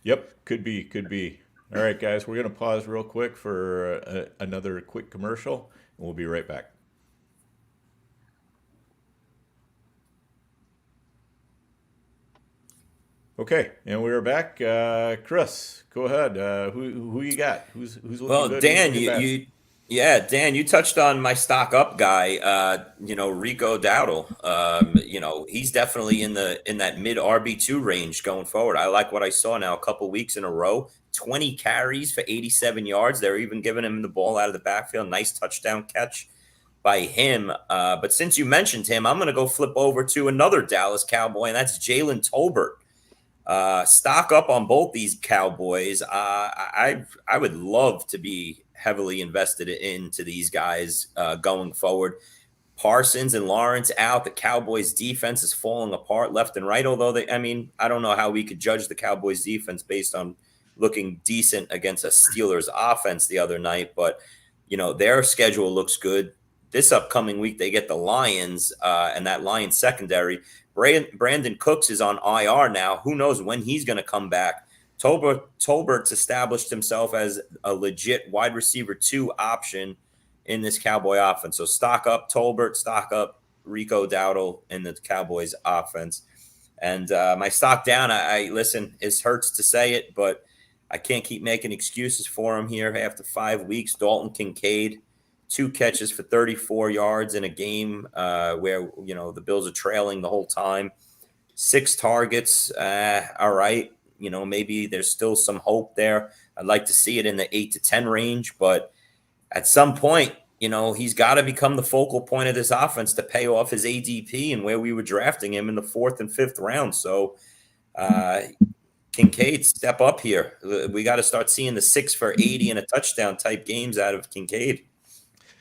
Yep, could be. All right, guys, we're going to pause real quick for another quick commercial, and we'll be right back. Okay, and we're back. Chris, go ahead. Who you got? Who's looking good? Dan, Dan, you touched on my stock up guy. Rico Dowdle. He's definitely in that mid RB2 range going forward. I like what I saw now a couple weeks in a row. 20 carries for 87 yards. They're even giving him the ball out of the backfield. Nice touchdown catch by him. But since you mentioned him, I'm going to go flip over to another Dallas Cowboy, and that's Jalen Tolbert. Stock up on both these Cowboys. I would love to be heavily invested into these guys going forward. Parsons and Lawrence out. The Cowboys defense is falling apart left and right. Although I don't know how we could judge the Cowboys defense based on looking decent against a Steelers offense the other night, but their schedule looks good. This upcoming week, they get the Lions and that Lions secondary. Brandon Cooks is on IR now. Who knows when he's going to come back? Tolbert's established himself as a legit wide receiver 2 option in this Cowboy offense. So stock up Tolbert, stock up Rico Dowdle in the Cowboys offense. And my stock down, I listen, it hurts to say it, but I can't keep making excuses for him here after 5 weeks. Dalton Kincaid, 2 catches for 34 yards in a game where, the Bills are trailing the whole time. 6 targets. All right. Maybe there's still some hope there. I'd like to see it in the 8 to 10 range, but at some point, he's got to become the focal point of this offense to pay off his ADP and where we were drafting him in the 4th and 5th round. So Kincaid, step up here. We got to start seeing the 6 for 80 and a touchdown type games out of Kincaid.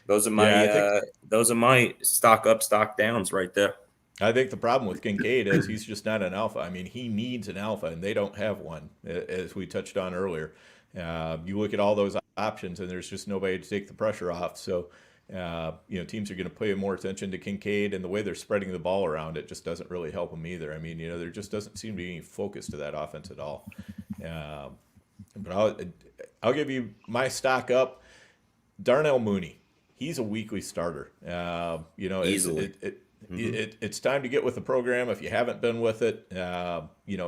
Those are my stock up, stock downs right there. I think the problem with Kincaid is he's just not an alpha. I mean, he needs an alpha, and they don't have one, as we touched on earlier. You look at all those options, and there's just nobody to take the pressure off. So, teams are going to pay more attention to Kincaid, and the way they're spreading the ball around, it just doesn't really help them either. I mean, there just doesn't seem to be any focus to that offense at all. But I'll give you my stock up. Darnell Mooney, he's a weekly starter. Easily. It's time to get with the program if you haven't been with it.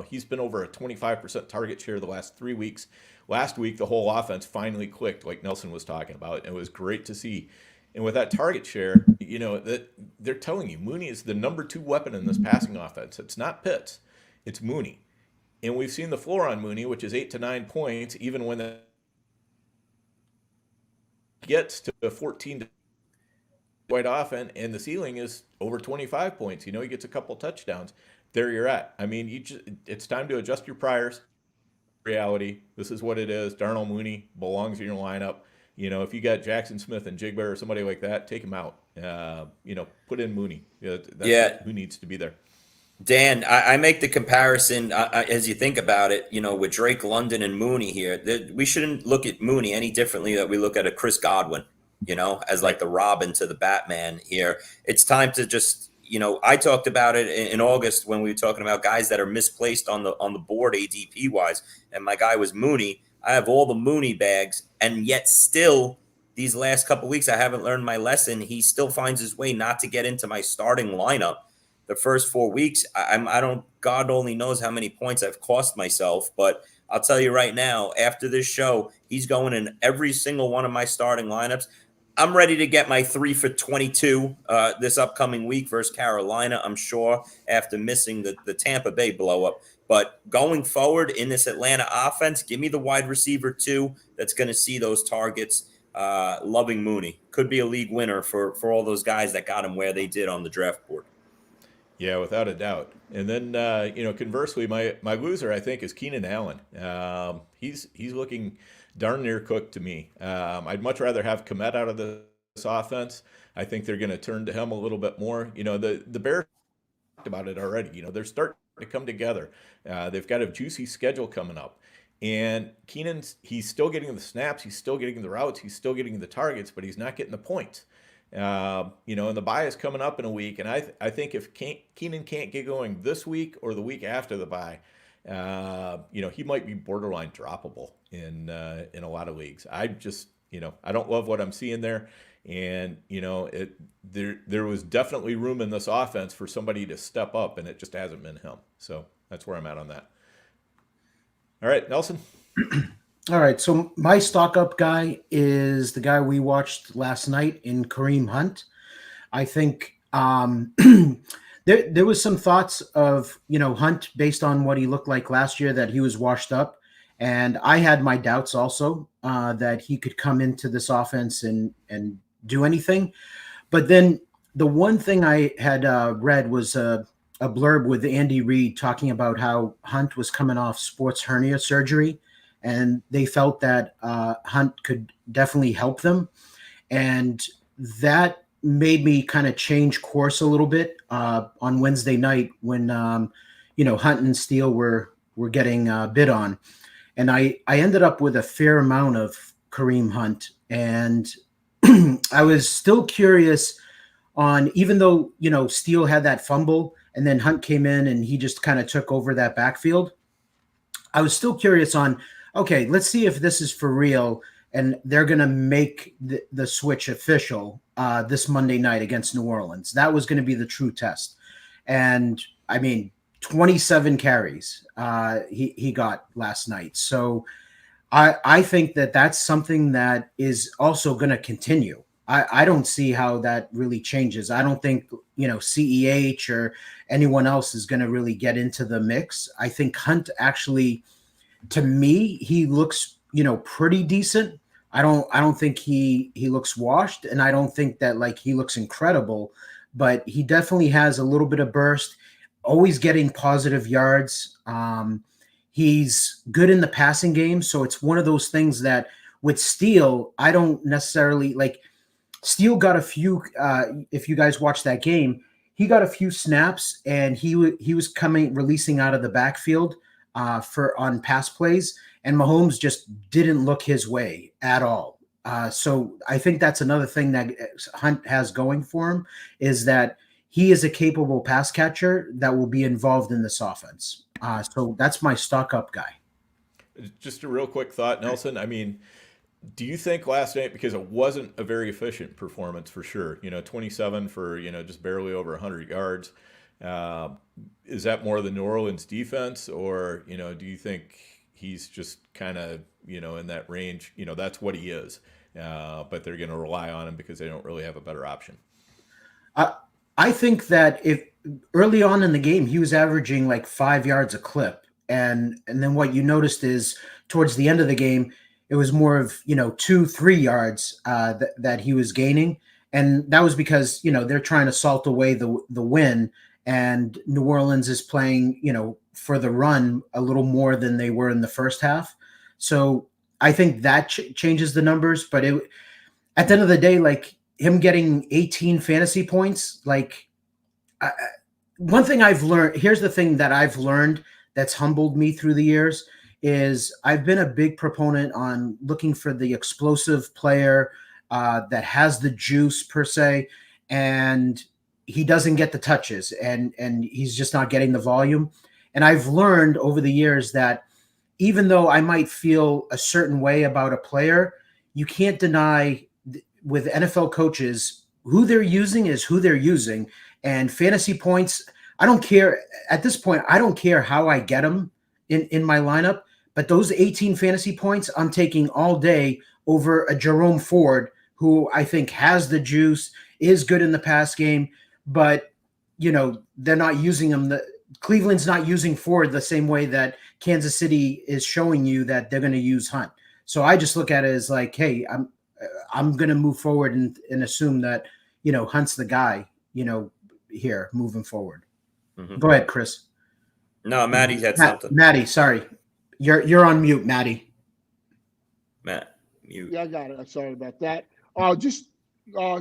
He's been over a 25% target share the last 3 weeks. Last week, the whole offense finally clicked, like Nelson was talking about. It was great to see. And with that target share, that they're telling you Mooney is the number 2 weapon in this passing offense. It's not Pitts, it's Mooney. And we've seen the floor on Mooney, which is 8 to 9 points, even when it gets to 14 to quite often, and the ceiling is over 25 points. He gets a couple touchdowns. There you're at. I mean, it's time to adjust your priors. Reality, this is what it is. Darnell Mooney belongs in your lineup. If you got Jackson Smith and Jigba or somebody like that, take him out. Put in Mooney. That's who needs to be there. Dan, I make the comparison as you think about it, with Drake London and Mooney here. We shouldn't look at Mooney any differently that we look at a Chris Godwin, as like the Robin to the Batman here. It's time to just, I talked about it in August when we were talking about guys that are misplaced on the board ADP wise, and my guy was Mooney. I have all the Mooney bags, and yet still these last couple of weeks I haven't learned my lesson. He still finds his way not to get into my starting lineup. The first 4 weeks, I don't. God only knows how many points I've cost myself, but I'll tell you right now, after this show, he's going in every single one of my starting lineups. I'm ready to get my 3 for 22 this upcoming week versus Carolina, I'm sure, after missing the Tampa Bay blow-up. But going forward in this Atlanta offense, give me the wide receiver 2 that's going to see those targets. Loving Mooney. Could be a league winner for all those guys that got him where they did on the draft board. Yeah, without a doubt. And then, conversely, my loser, I think, is Keenan Allen. He's looking darn near cooked to me. I'd much rather have Kmet out of this offense. I think they're going to turn to him a little bit more. The Bears talked about it already. They're starting to come together. They've got a juicy schedule coming up. And he's still getting the snaps. He's still getting the routes. He's still getting the targets, but he's not getting the points. And the bye is coming up in a week. And I think if Keenan can't get going this week or the week after the bye, he might be borderline droppable in a lot of leagues. I don't love what I'm seeing there. And, there was definitely room in this offense for somebody to step up, and it just hasn't been him. So that's where I'm at on that. All right, Nelson. All right, so my stock up guy is the guy we watched last night in Kareem Hunt. I think there was some thoughts of, Hunt based on what he looked like last year, that he was washed up. And I had my doubts also that he could come into this offense and do anything. But then the one thing I had read was a blurb with Andy Reid talking about how Hunt was coming off sports hernia surgery, and they felt that Hunt could definitely help them. And that made me kind of change course a little bit on Wednesday night when, Hunt and Steele were getting bid on. And I ended up with a fair amount of Kareem Hunt. And I was still curious on, even though, Steele had that fumble and then Hunt came in and he just kind of took over that backfield, I was still curious on, okay, let's see if this is for real and they're going to make the switch official this Monday night against New Orleans. That was going to be the true test. And, 27 carries he got last night. So I think that that's something that is also going to continue. I don't see how that really changes. I don't think, CEH or anyone else is going to really get into the mix. I think Hunt actually, to me, he looks, pretty decent. I don't think he looks washed, and I don't think that like he looks incredible, but he definitely has a little bit of burst, always getting positive yards. He's good in the passing game, so it's one of those things that with Steele, I don't necessarily like. Steele got a few. If you guys watched that game, he got a few snaps, and he was releasing out of the backfield for on pass plays, and Mahomes just didn't look his way at all. So I think that's another thing that Hunt has going for him is that he is a capable pass catcher that will be involved in this offense. So that's my stock up guy. Just a real quick thought, Nelson. I mean, do you think last night, because it wasn't a very efficient performance for sure, 27 for, just barely over 100 yards, is that more the New Orleans defense, or, do you think he's just kind of, in that range, that's what he is, but they're going to rely on him because they don't really have a better option? I think that if early on in the game, he was averaging like 5 yards a clip. And then what you noticed is towards the end of the game, it was more of, 2-3 yards that he was gaining. And that was because, they're trying to salt away the win. And New Orleans is playing, for the run a little more than they were in the first half. So I think that changes the numbers. But at the end of the day, like him getting 18 fantasy points, like one thing I've learned, here's the thing that I've learned that's humbled me through the years is I've been a big proponent on looking for the explosive player that has the juice per se, and he doesn't get the touches and he's just not getting the volume. And I've learned over the years that even though I might feel a certain way about a player, you can't deny with NFL coaches who they're using is who they're using. And fantasy points, I don't care at this point. I don't care how I get them in my lineup, but those 18 fantasy points I'm taking all day over a Jerome Ford, who I think has the juice, is good in the pass game, but they're not using him. Cleveland's not using Ford the same way that Kansas City is showing you that they're going to use Hunt. So I just look at it as like, hey, I'm going to move forward and assume that Hunt's the guy here moving forward. Mm-hmm. Go ahead, Chris. No, Maddie had something. Maddie, sorry, you're on mute, Maddie. Matt, mute. Yeah, I got it. I'm sorry about that. Just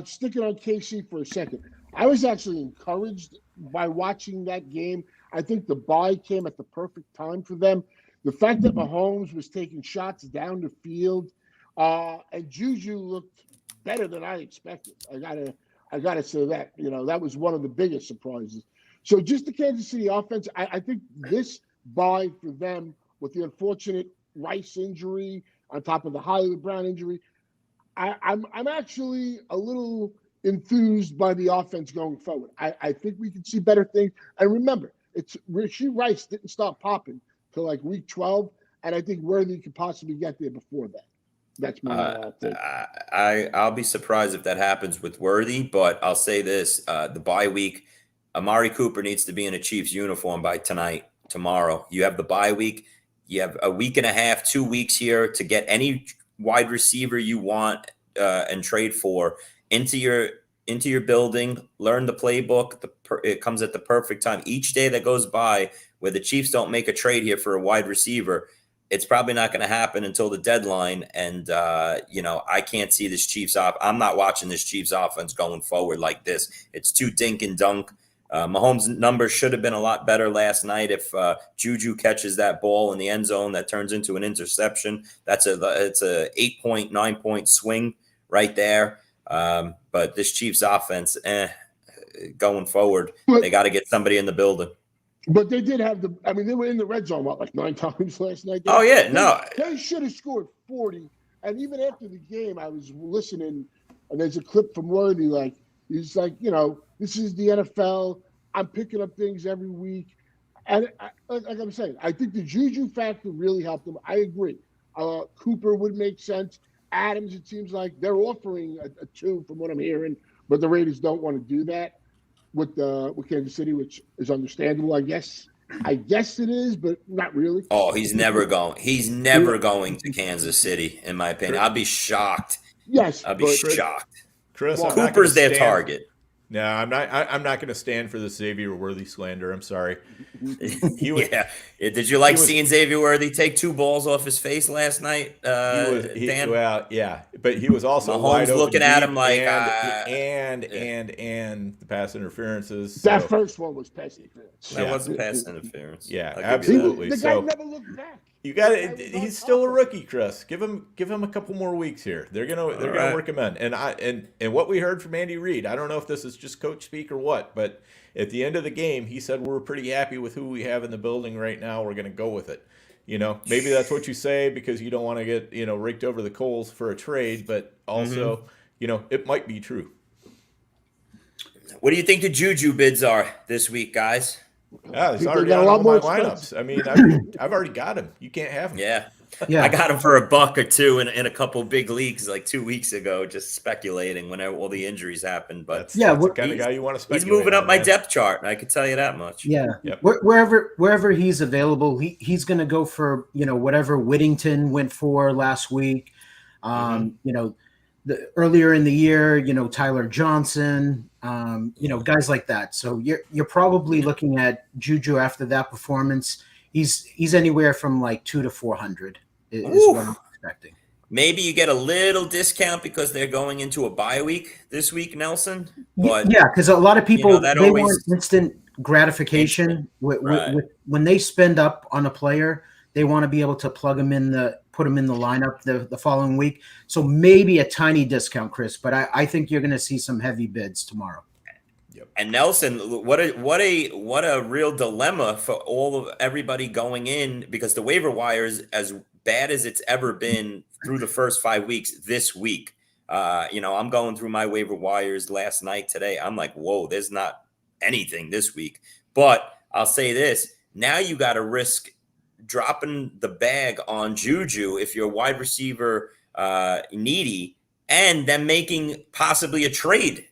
sticking on KC for a second. I was actually encouraged by watching that game. I think the bye came at the perfect time for them. The fact that Mahomes was taking shots down the field, and Juju looked better than I expected. I gotta say that. That was one of the biggest surprises. So just the Kansas City offense, I think this bye for them with the unfortunate Rice injury on top of the Hollywood Brown injury, I'm actually a little enthused by the offense going forward. I think we can see better things. And remember, Rashee Rice didn't start popping till like week 12, and I think Worthy could possibly get there before that. That's my take. I'll be surprised if that happens with Worthy, but I'll say this: the bye week, Amari Cooper needs to be in a Chiefs uniform by tomorrow. You have the bye week. You have a week and a half, 2 weeks here to get any wide receiver you want and trade for into your building. Learn the playbook. It comes at the perfect time. Each day that goes by where the Chiefs don't make a trade here for a wide receiver, it's probably not going to happen until the deadline. And, I can't see this Chiefs I'm not watching this Chiefs offense going forward like this. It's too dink and dunk. Mahomes' numbers should have been a lot better last night. If Juju catches that ball in the end zone that turns into an interception, it's a 8-point, 9-point swing right there. But this Chiefs offense, going forward, they got to get somebody in the building. But they did have they were in the red zone, like 9 times last night? They should have scored 40. And even after the game, I was listening, and there's a clip from Worthy, he's like, this is the NFL. I'm picking up things every week. And like I'm saying, I think the Juju factor really helped them. I agree. Cooper would make sense. Adams, it seems like they're offering a 2 from what I'm hearing, but the Raiders don't want to do that with Kansas City, which is understandable, I guess. I guess it is, but not really. Oh, he's never going. He's never going to Kansas City, in my opinion. I'll be shocked. Yes, I'll be but shocked. Chris, Well, I'm not Cooper's gonna their stand- target. No, I'm not. I'm not going to stand for the Xavier Worthy slander. I'm sorry. He was, Yeah. Did you like he was- seeing Xavier Worthy take 2 balls off his face last night? Dan? Well, yeah, but he was also Mahomes wide open looking at deep him like, and the pass interferences. that so- first one was pass interference. That Yeah. wasn't pass interference. Yeah, I'll give you absolutely. The guy So- never looked back. You got Guy it. was on He's still a top of rookie, Chris. Give him a couple more weeks here. They're gonna right. work him in. And what we heard from Andy Reid, I don't know if this is just coach speak or what, but at the end of the game, he said we're pretty happy with who we have in the building right now. We're gonna go with it. Maybe that's what you say because you don't want to get raked over the coals for a trade, but also it might be true. What do you think the Juju bids are this week, guys? Yeah, it's People already got a on lot all more my expensive. lineups. I mean, I've already got him. You can't have him. Yeah. Yeah. I got him for $1 or $2 in a couple big leagues like 2 weeks ago, just speculating when all the injuries happened. But That's Yeah, the kind of he's- guy you want to he's speculate moving up on, my man. depth chart. I can tell you that much. Yeah, Yep. wherever he's available, he's going to go for whatever Whittington went for last week. Earlier in the year, Tyler Johnson, guys like that. So you're probably looking at Juju after that performance. He's anywhere from like 200 to 400 is what I'm expecting. Maybe you get a little discount because they're going into a bye week this week, Nelson. But Yeah, because a lot of people that they always- want instant gratification. Right. When they spend up on a player, they want to be able to put him in the lineup the following week. So maybe a tiny discount, Chris, but I think you're going to see some heavy bids tomorrow. And Nelson, what a real dilemma for everybody going in, because the waiver wire is as bad as it's ever been through the first 5 weeks this week. I'm going through my waiver wires last night, today. I'm like, whoa, there's not anything this week. But I'll say this, now you got to risk dropping the bag on Juju if you're a wide receiver needy, and then making possibly a trade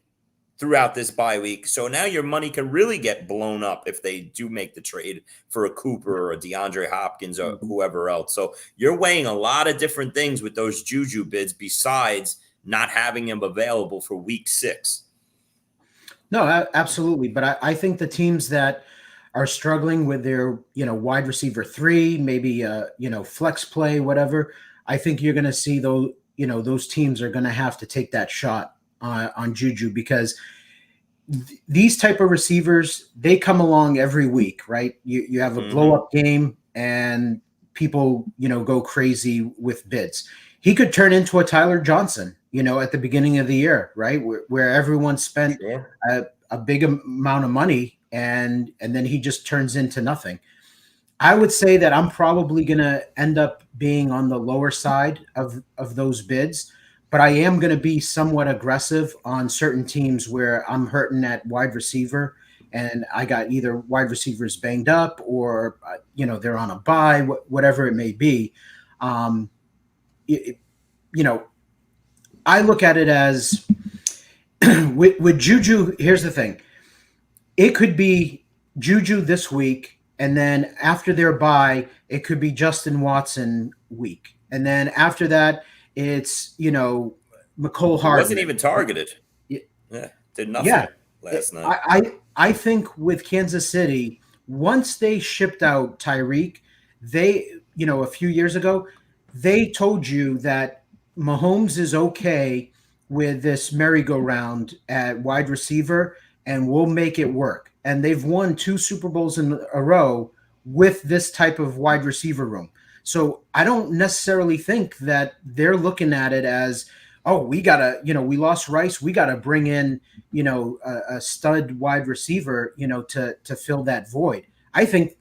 throughout this bye week. So now your money can really get blown up if they do make the trade for a Cooper or a DeAndre Hopkins or whoever else. So you're weighing a lot of different things with those Juju bids besides not having him available for week 6. No, absolutely. But I think the teams that are struggling with their, wide receiver 3, maybe, flex play, whatever, I think you're going to see those teams are going to have to take that shot on Juju, because these type of receivers, they come along every week, right? You have a blow up game and people, go crazy with bids. He could turn into a Tyler Johnson, at the beginning of the year, right? Where everyone spent a big amount of money and then he just turns into nothing. I would say that I'm probably going to end up being on the lower side of those bids, but I am going to be somewhat aggressive on certain teams where I'm hurting at wide receiver and I got either wide receivers banged up or, they're on a bye, whatever it may be. I look at it as with Juju, here's the thing. It could be Juju this week, and then after their bye, it could be Justin Watson week. And then after that, it's, McCole Hardman. Wasn't even targeted. Yeah, did nothing last night. I think with Kansas City, once they shipped out Tyreek, they, a few years ago, they told you that Mahomes is okay with this merry-go-round at wide receiver, and we'll make it work. And they've won 2 Super Bowls in a row with this type of wide receiver room. So I don't necessarily think that they're looking at it as, oh, we gotta, we lost Rice, we gotta bring in, a stud wide receiver, to fill that void. I think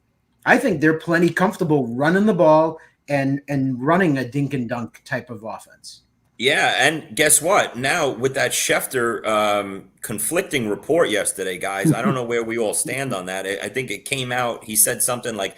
they're plenty comfortable running the ball and running a dink and dunk type of offense. Yeah, and guess what? Now with that Schefter conflicting report yesterday, guys, I don't know where we all stand on that. I think it came out. He said something like,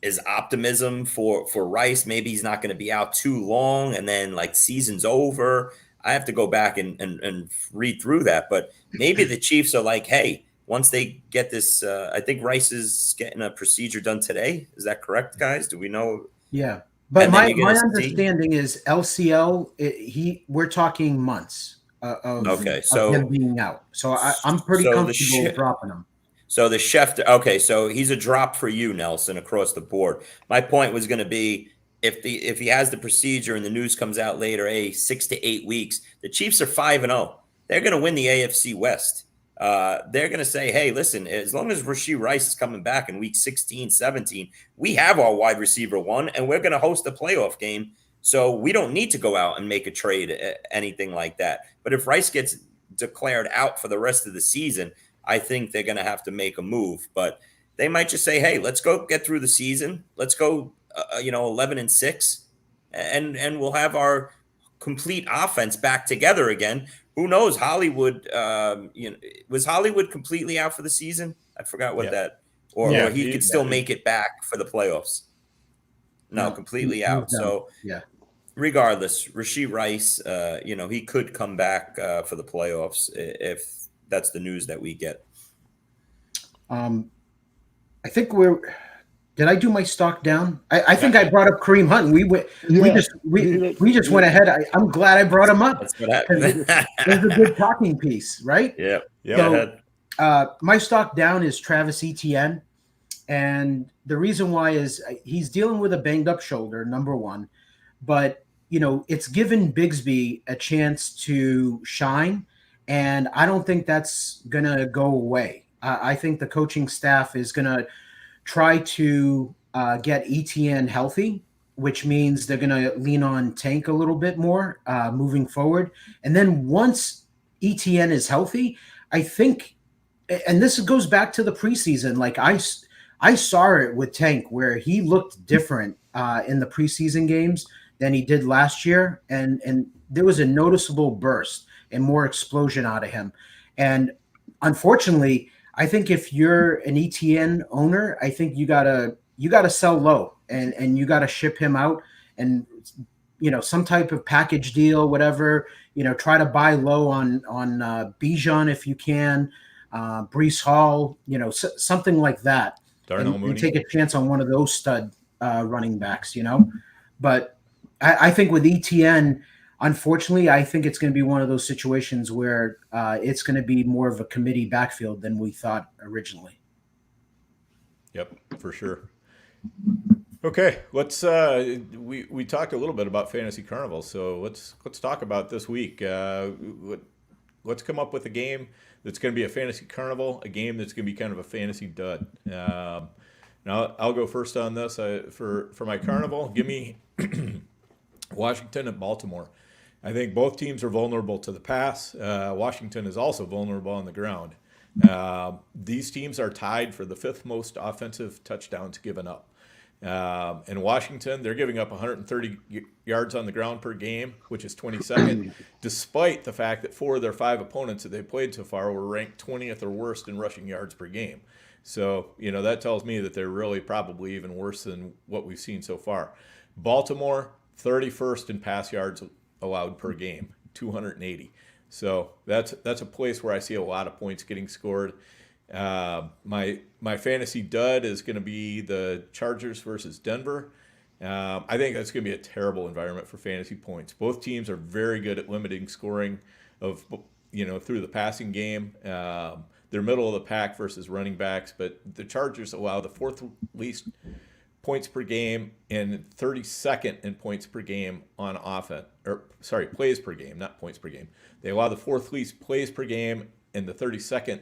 "Is optimism for Rice? Maybe he's not going to be out too long, and then like season's over." I have to go back and read through that, but maybe the Chiefs are like, "Hey, once they get this, I think Rice is getting a procedure done today. Is that correct, guys? Do we know? Yeah. But And then my you're gonna see- understanding is LCL, we're talking months of him being out. So I'm pretty comfortable dropping him. So the Schefter, okay, so he's a drop for you, Nelson, across the board. My point was going to be if he has the procedure and the news comes out later, 6 to 8 weeks, the Chiefs are 5-0. They're going to win the AFC West. They're going to say, hey, listen, as long as Rashee Rice is coming back in week 16, 17, we have our wide receiver one, and we're going to host a playoff game. So we don't need to go out and make a trade, anything like that. But if Rice gets declared out for the rest of the season, I think they're going to have to make a move. But they might just say, hey, let's go get through the season. Let's go, 11-6, and we'll have our complete offense back together again. Who knows? Hollywood, was Hollywood completely out for the season? I forgot what that, or he could still make it back for the playoffs. No, completely out. So regardless, Rashee Rice, he could come back for the playoffs if that's the news that we get. I think did I do my stock down? I think I brought up Kareem Hunt. And we just went ahead. I'm glad I brought him up. That's what happened. It was a good talking piece, right? Yeah. So, my stock down is Travis Etienne. And the reason why is he's dealing with a banged up shoulder, number one. But, it's given Bigsby a chance to shine. And I don't think that's going to go away. I think the coaching staff is going to try to get Etienne healthy, which means they're going to lean on Tank a little bit more moving forward. And then once Etienne is healthy, I think, and this goes back to the preseason, like I saw it with Tank where he looked different in the preseason games than he did last year. And there was a noticeable burst and more explosion out of him. And unfortunately, I think if you're an ETN owner, I think you gotta sell low and you gotta ship him out and some type of package deal, whatever. Try to buy low on Bijan if you can, Breece Hall, something like that. And take a chance on one of those stud running backs, But I think with ETN, unfortunately, I think it's going to be one of those situations where it's going to be more of a committee backfield than we thought originally. Yep, for sure. Okay, let's we talked a little bit about Fantasy Carnival, so let's talk about this week. Let's come up with a game that's going to be a Fantasy Carnival, a game that's going to be kind of a fantasy dud. Now I'll go first on this. For my Carnival, give me Washington and Baltimore. I think both teams are vulnerable to the pass. Washington is also vulnerable on the ground. These teams are tied for the 5th most offensive touchdowns given up. In Washington, they're giving up 130 yards on the ground per game, which is 22nd, despite the fact that 4 of their 5 opponents that they played so far were ranked 20th or worst in rushing yards per game. So, that tells me that they're really probably even worse than what we've seen so far. Baltimore, 31st in pass yards allowed per game, 280. So that's a place where I see a lot of points getting scored. My fantasy dud is going to be the Chargers versus Denver. I think that's going to be a terrible environment for fantasy points. Both teams are very good at limiting scoring of through the passing game. They're middle of the pack versus running backs, but the Chargers allow the 4th least points per game and 32nd in points per game on offense. Plays per game, not points per game. They allow the 4th least plays per game and the 32nd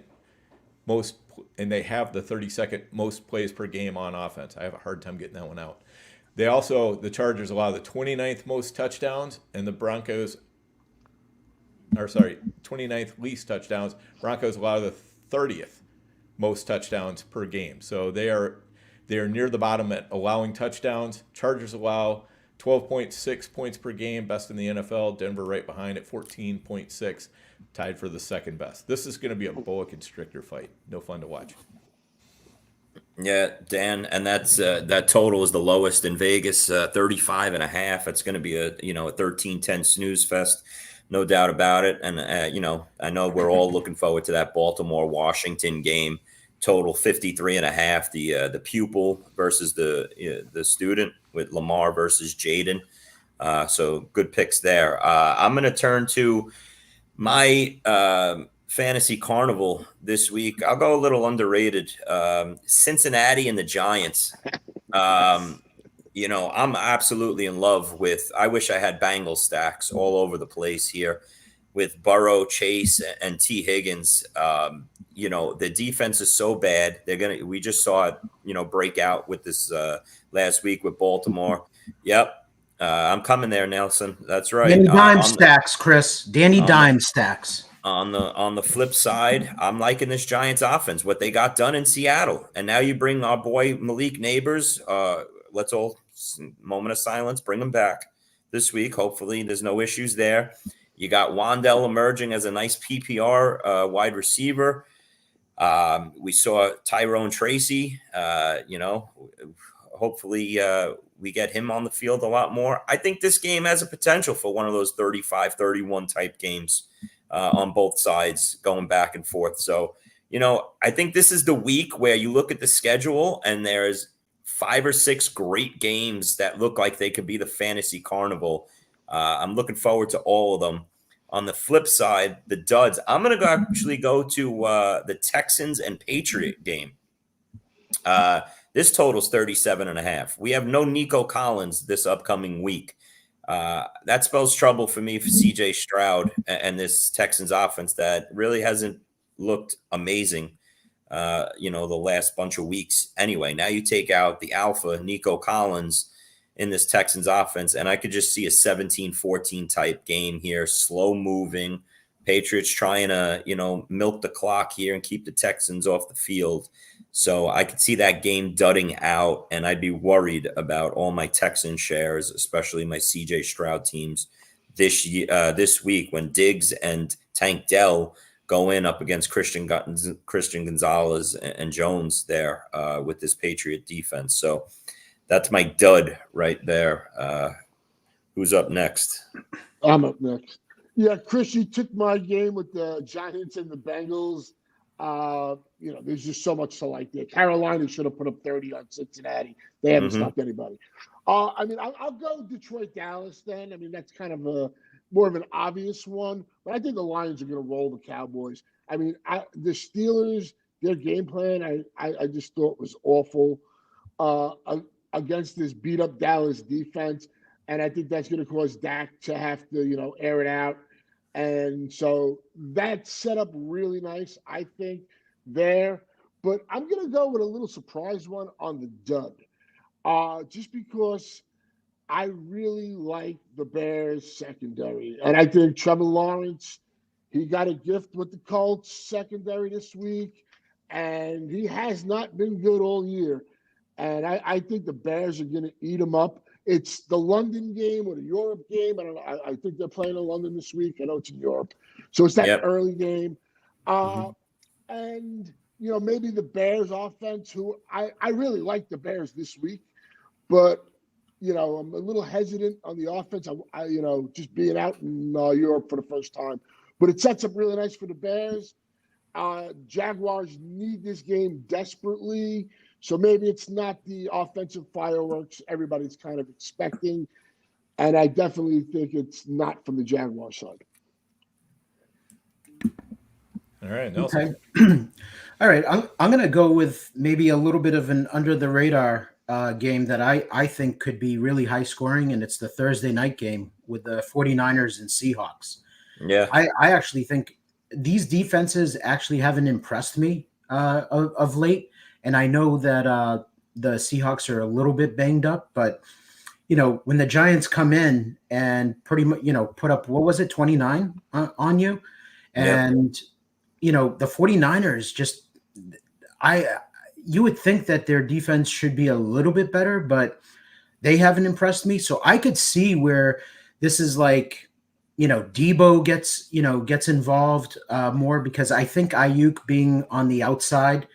most, and they have the 32nd most plays per game on offense. I have a hard time getting that one out. The Chargers allow the 29th most touchdowns, and the 29th least touchdowns. Broncos allow the 30th most touchdowns per game. So they are near the bottom at allowing touchdowns. Chargers allow 12.6 points per game, best in the NFL. Denver right behind at 14.6, tied for the second best. This is going to be a boa constrictor fight. No fun to watch. Yeah, Dan, and that's that total is the lowest in Vegas, 35.5. It's going to be a 13-10 snooze fest. no doubt about it. And, I know we're all looking forward to that Baltimore-Washington game. Total 53.5, the pupil versus the student with Lamar versus Jaden. So good picks there. I'm going to turn to my fantasy carnival this week. I'll go a little underrated. Cincinnati and the Giants. I'm absolutely in love with. I wish I had Bengals stacks all over the place here with Burrow, Chase, and T. Higgins. The defense is so bad. We just saw it, break out with this last week with Baltimore. Yep. I'm coming there, Nelson. That's right. Danny Dime stacks, Chris. Danny Dime stacks. On the flip side, I'm liking this Giants offense, what they got done in Seattle. And now you bring our boy Malik Neighbors. Let's all, moment of silence, bring him back this week. Hopefully there's no issues there. You got Wandell emerging as a nice PPR wide receiver. We saw Tyrone Tracy, hopefully we get him on the field a lot more. I think this game has a potential for one of those 35-31 type games on both sides going back and forth. So, I think this is the week where you look at the schedule and there's 5 or 6 great games that look like they could be the fantasy carnival. I'm looking forward to all of them. On the flip side, the duds, I'm going to actually go to the Texans and Patriot game. This totals 37.5. We have no Nico Collins this upcoming week. That spells trouble for me for CJ Stroud and this Texans offense that really hasn't looked amazing, the last bunch of weeks. Anyway, now you take out the alpha, Nico Collins, in this Texans offense, and I could just see a 17-14 type game here, slow moving. Patriots trying to, milk the clock here and keep the Texans off the field. So I could see that game dudding out, and I'd be worried about all my Texan shares, especially my CJ Stroud teams this week when Diggs and Tank Dell go in up against Christian Gonzalez and Jones there with this Patriot defense. So that's my dud right there. Who's up next? I'm up next. Yeah, Chris, you took my game with the Giants and the Bengals. There's just so much to like there. Carolina should have put up 30 on Cincinnati. They haven't stopped anybody. I'll go Detroit, Dallas then. That's kind of more of an obvious one, but I think the Lions are going to roll the Cowboys. The Steelers, their game plan, I just thought was awful against this beat up Dallas defense. And I think that's going to cause Dak to have to, air it out. And so that set up really nice, I think, there. But I'm going to go with a little surprise one on the dud. Just because I really like the Bears secondary. And I think Trevor Lawrence, he got a gift with the Colts secondary this week. And he has not been good all year. And I think the Bears are going to eat him up. It's the London game or the Europe game. I don't know. I think they're playing in London this week. I know it's in Europe. So it's that early game. And, maybe the Bears offense, who I really like the Bears this week. But, I'm a little hesitant on the offense. I just being out in Europe for the first time. But it sets up really nice for the Bears. Jaguars need this game desperately. So maybe it's not the offensive fireworks everybody's kind of expecting. And I definitely think it's not from the Jaguar side. All right, Nelson. Okay. All right, I'm going to go with maybe a little bit of an under-the-radar game that I think could be really high-scoring, and it's the Thursday night game with the 49ers and Seahawks. Yeah. I actually think these defenses actually haven't impressed me of late. And I know that the Seahawks are a little bit banged up, but, when the Giants come in and pretty much, put up, 29 on you? And, the 49ers just you would think that their defense should be a little bit better, but they haven't impressed me. So I could see where this is like, Debo gets involved more, because I think Ayuk being on the outside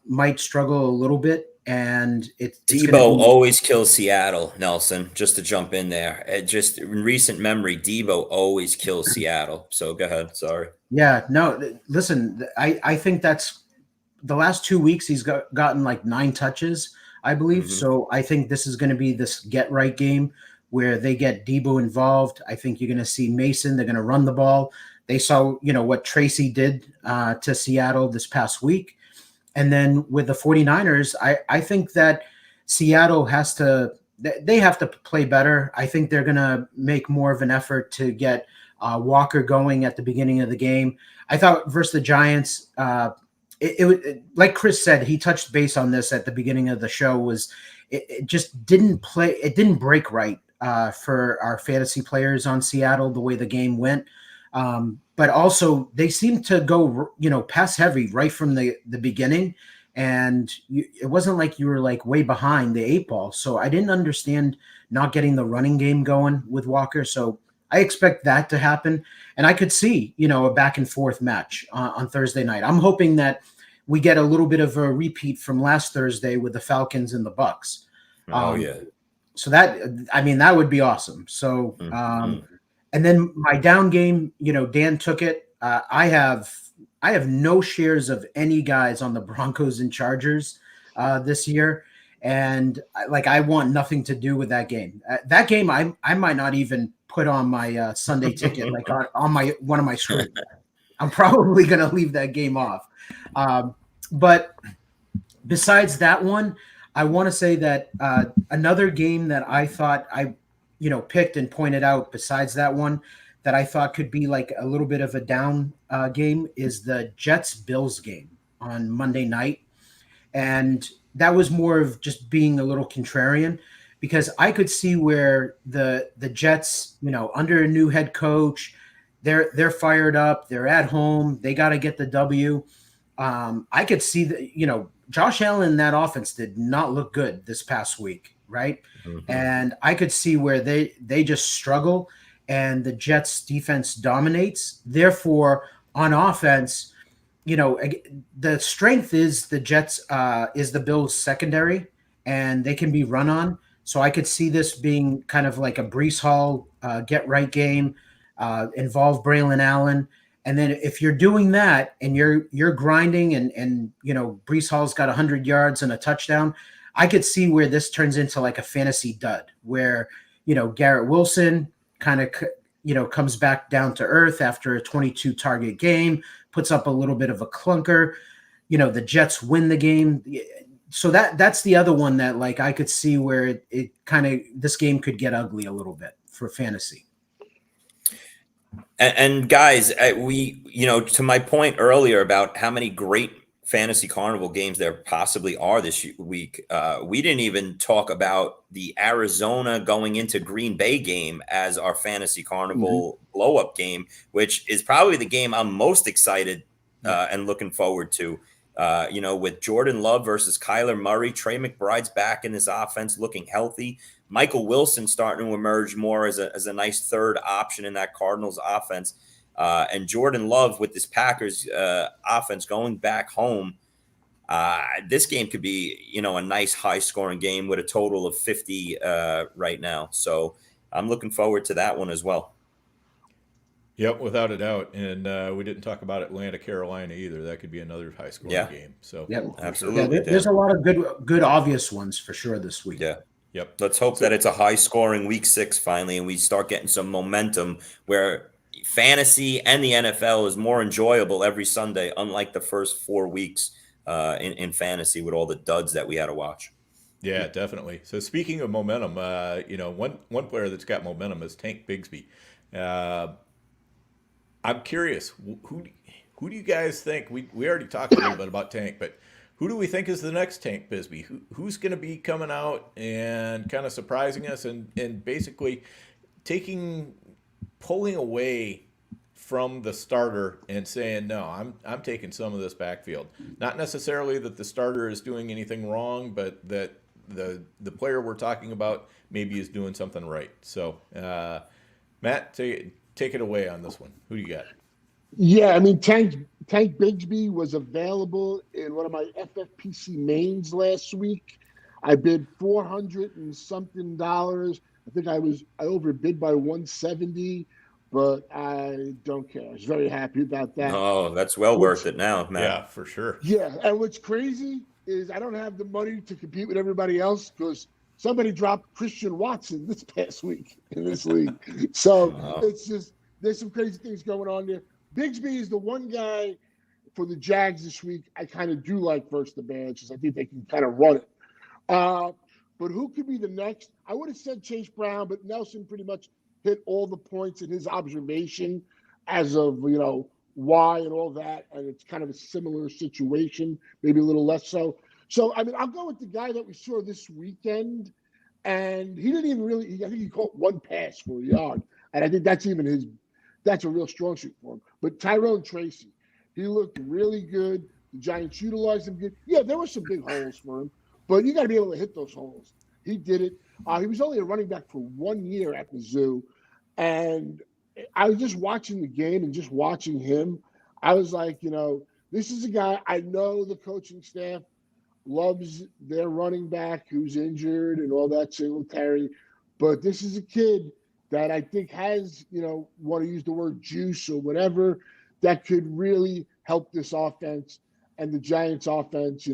might struggle a little bit and it's Debo going to be. always kills Seattle, Nelson, just to jump in there. Just in recent memory, Debo always kills Seattle. So go ahead. Sorry. Yeah, no, listen, I think that's the last 2 weeks he's gotten like 9 touches, I believe. Mhm. So I think this is going to be this get right game where they get Debo involved. I think you're going to see Mason. They're going to run the ball. They saw, what Tracy did to Seattle this past week. And then with the 49ers, I think that Seattle they have to play better. I think they're going to make more of an effort to get Walker going at the beginning of the game. I thought versus the Giants, like Chris said, he touched base on this at the beginning of the show, was it just didn't play. It didn't break right for our fantasy players on Seattle, the way the game went. But also they seemed to go, pass heavy right from the beginning. And it wasn't like you were like way behind the 8 ball. So I didn't understand not getting the running game going with Walker. So I expect that to happen. And I could see, a back and forth match on Thursday night. I'm hoping that we get a little bit of a repeat from last Thursday with the Falcons and the Bucks. Yeah. So that would be awesome. So, and then my down game, Dan took it. I have no shares of any guys on the Broncos and Chargers this year. And I want nothing to do with that game. That game, I might not even put on my Sunday ticket, like on one of my screens. I'm probably going to leave that game off. But besides that one, I want to say that another game that I thought I picked and pointed out besides that one that I thought could be like a little bit of a down game is the Jets-Bills game on Monday night. And that was more of just being a little contrarian, because I could see where the Jets, under a new head coach, they're fired up, they're at home, they got to get the W. I could see that, Josh Allen and that offense did not look good this past week, right? Mm-hmm. And I could see where they just struggle and the Jets defense dominates. Therefore, on offense, the strength is the Jets, is the Bills secondary, and they can be run on. So I could see this being kind of like a Breece Hall get right game, involve Braylon Allen. And then if you're doing that and you're grinding and Breece Hall's got 100 yards and a touchdown, I could see where this turns into like a fantasy dud where, Garrett Wilson kind of, comes back down to earth after a 22 target game, puts up a little bit of a clunker, the Jets win the game. So that's the other one that I could see where it kind of, this game could get ugly a little bit for fantasy. And guys, we, to my point earlier about how many great fantasy carnival games there possibly are this week, we didn't even talk about the Arizona going into Green Bay game as our fantasy carnival blow up game, which is probably the game I'm most excited and looking forward to. With Jordan Love versus Kyler Murray, Trey McBride's back in this offense looking healthy. Michael Wilson starting to emerge more as a nice third option in that Cardinals offense. And Jordan Love with this Packers offense going back home. This game could be, a nice high scoring game with a total of 50 right now. So I'm looking forward to that one as well. Yep, without a doubt. And we didn't talk about Atlanta, Carolina either. That could be another high scoring game. So absolutely. There's a lot of good obvious ones for sure this week. Yeah. Yep. Let's hope that it's a high scoring week 6 finally, and we start getting some momentum where fantasy and the NFL is more enjoyable every Sunday, unlike the first 4 weeks in fantasy with all the duds that we had to watch. Yeah, definitely. So speaking of momentum, one player that's got momentum is Tank Bigsby. I'm curious, who do you guys think? We already talked a little bit about Tank, but who do we think is the next Tank Bigsby? Who's going to be coming out and kind of surprising us and basically pulling away from the starter and saying, no, I'm taking some of this backfield. Not necessarily that the starter is doing anything wrong, but that the player we're talking about maybe is doing something right. So, Matt, take it away on this one. Who do you got? Yeah, I mean, Tank Bigsby was available in one of my FFPC mains last week. I bid 400 and something dollars. I think I overbid by 170, but I don't care. I was very happy about that. No, that's well Which, worth it now, Matt. Yeah, for sure. yeah, and what's crazy is I don't have the money to compete with everybody else because somebody dropped Christian Watson this past week in this league. So it's just there's some crazy things going on there. Bigsby is the one guy for the Jags this week I kind of do like versus the Bears because I think they can kind of run it. But who could be the next? I would have said Chase Brown, but Nelson pretty much hit all the points in his observation as of, why and all that. And it's kind of a similar situation, maybe a little less so. So, I mean, I'll go with the guy that we saw this weekend. And he didn't even really, I think he caught one pass for a yard. And I think that's a real strong suit for him. But Tyrone Tracy, he looked really good. The Giants utilized him good. Yeah, there were some big holes for him, but you got to be able to hit those holes. He did it. He was only a running back for 1 year at the Zoo. And I was just watching the game and just watching him. I was like, this is a guy, I know the coaching staff loves their running back who's injured and all that Singletary, but this is a kid that I think has, want to use the word juice or whatever, that could really help this offense. And the Giants offense,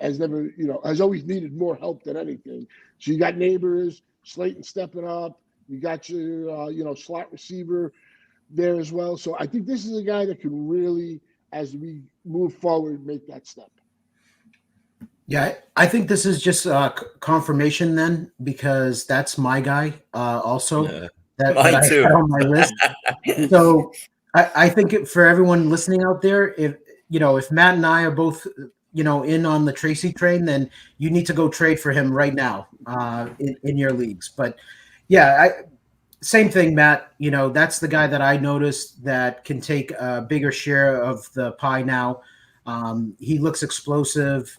has always needed more help than anything. So you got Neighbors, Slayton stepping up. You got your, slot receiver there as well. So I think this is a guy that can really, as we move forward, make that step. Yeah, I think this is just confirmation then, because that's my guy also. Yeah. That Mine I too. had on my list. So I think for everyone listening out there, if Matt and I are both in on the Tracy train, then you need to go trade for him right now in your leagues. But yeah, same thing, Matt. That's the guy that I noticed that can take a bigger share of the pie now. He looks explosive.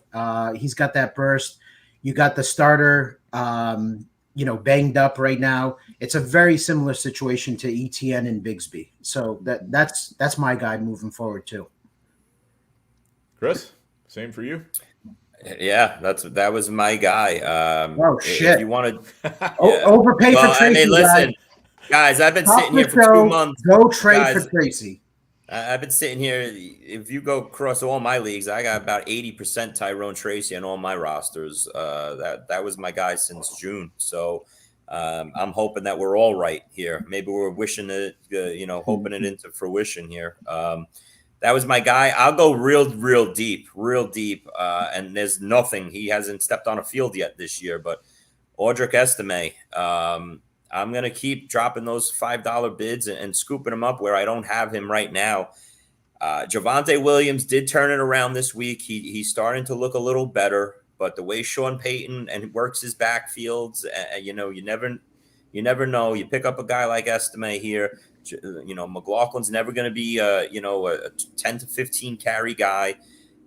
He's got that burst. You got the starter, banged up right now. It's a very similar situation to ETN and Bigsby. So that's my guy moving forward too. Chris, same for you. Yeah, that was my guy. Shit! If you wanted, overpay for Tracy. listen, guys, I've been sitting here for 2 months. Go trade for Tracy. I've been sitting here. If you go across all my leagues, I got about 80% Tyrone Tracy on all my rosters. That was my guy since June. So I'm hoping that we're all right here. Maybe we're wishing it, hoping it into fruition here. That was my guy. I'll go real deep. And there's nothing. He hasn't stepped on a field yet this year. But Audric Estime, I'm going to keep dropping those $5 bids and scooping them up where I don't have him right now. Javonte Williams did turn it around this week. He's starting to look a little better. But the way Sean Payton and works his backfields, you never know. You pick up a guy like Estime here. McLaughlin's never going to be a 10 to 15 carry guy.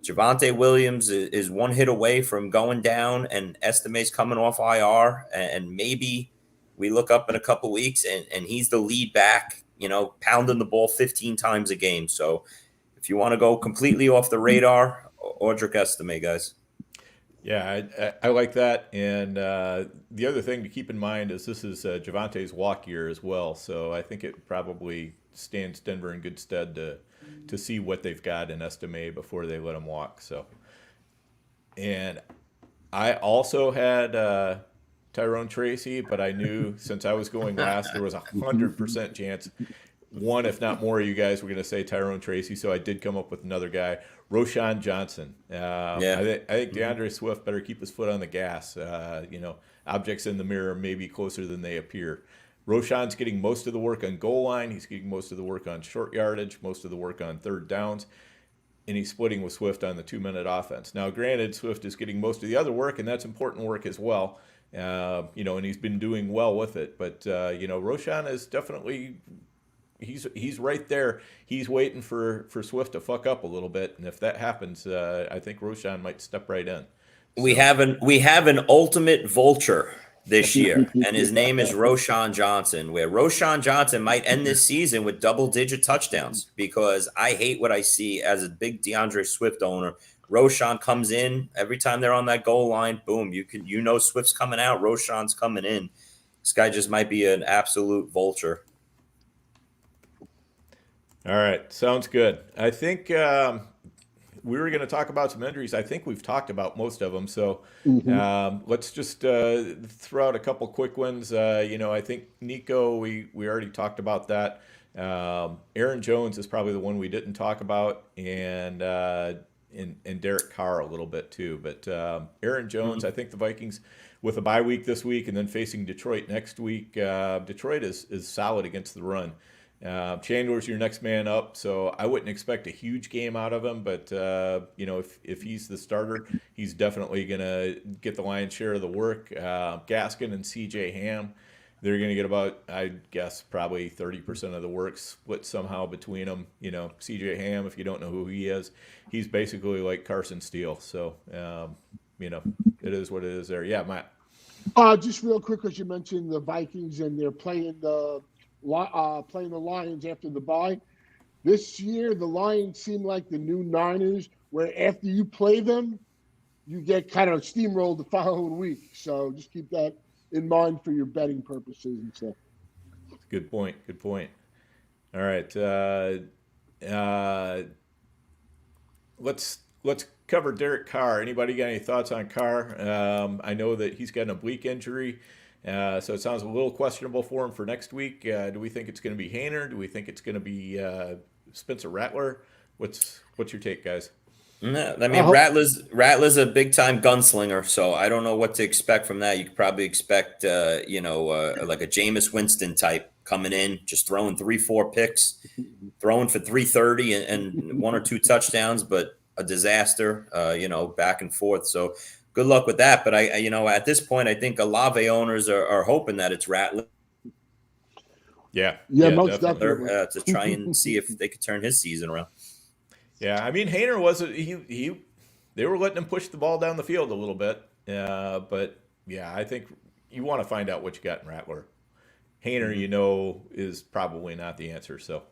Javonte Williams is one hit away from going down, and Estime's coming off IR, and maybe we look up in a couple weeks and he's the lead back, pounding the ball 15 times a game. So if you want to go completely off the radar, Audric Estime, guys. Yeah, I like that. And the other thing to keep in mind is this is Javonte's walk year as well. So I think it probably stands Denver in good stead to see what they've got in Estime before they let him walk. So, and I also had Tyrone Tracy, but I knew since I was going last, there was 100% chance one, if not more, of you guys were going to say Tyrone Tracy. So I did come up with another guy, Roschon Johnson. I think DeAndre Swift better keep his foot on the gas. Objects in the mirror may be closer than they appear. Roschon's getting most of the work on goal line. He's getting most of the work on short yardage, most of the work on third downs, and he's splitting with Swift on the 2-minute offense. Now, granted, Swift is getting most of the other work, and that's important work as well. And he's been doing well with it. But, Roschon is definitely he's right there. He's waiting for Swift to fuck up a little bit, and if that happens, I think Roschon might step right in. So. We have an ultimate vulture this year, and his name is Roschon Johnson, where Roschon Johnson might end this season with double-digit touchdowns, because I hate what I see as a big DeAndre Swift owner. Roschon comes in every time they're on that goal line. Boom, you know Swift's coming out, Roschon's coming in. This guy just might be an absolute vulture. All right, sounds good. I think we were going to talk about some injuries. I think we've talked about most of them. So let's just throw out a couple quick ones. I think Nico, we already talked about that. Aaron Jones is probably the one we didn't talk about, and Derek Carr a little bit too. But Aaron Jones, I think the Vikings, with a bye week this week and then facing Detroit next week, Detroit is solid against the run. Chandler's your next man up, so I wouldn't expect a huge game out of him, but if he's the starter, he's definitely going to get the lion's share of the work. Gaskin and CJ Ham, they're going to get about, I guess, probably 30% of the work split somehow between them. CJ Ham, if you don't know who he is, he's basically like Carson Steele, so it is what it is there. Yeah, Matt. Just real quick, as you mentioned the Vikings, and they're playing the Lions after the bye. This year, the Lions seem like the new Niners, where after you play them, you get kind of steamrolled the following week. So just keep that in mind for your betting purposes and stuff. Good point. All right. Let's cover Derek Carr. Anybody got any thoughts on Carr? I know that he's got an oblique injury. So it sounds a little questionable for him for next week. Do we think it's going to be Haener? Do we think it's going to be Spencer Rattler? What's your take, guys? No, I mean, Rattler's a big-time gunslinger, so I don't know what to expect from that. You could probably expect, like a Jameis Winston type coming in, just throwing 3-4 picks, throwing for 330 and 1 or 2 touchdowns, but a disaster, back and forth. So good luck with that. But at this point, I think Olave owners are hoping that it's Rattler. Yeah, most definitely. To try and see if they could turn his season around. Yeah, I mean, Haener wasn't. They were letting him push the ball down the field a little bit. But yeah, I think you want to find out what you got in Rattler. Haener, is probably not the answer. So.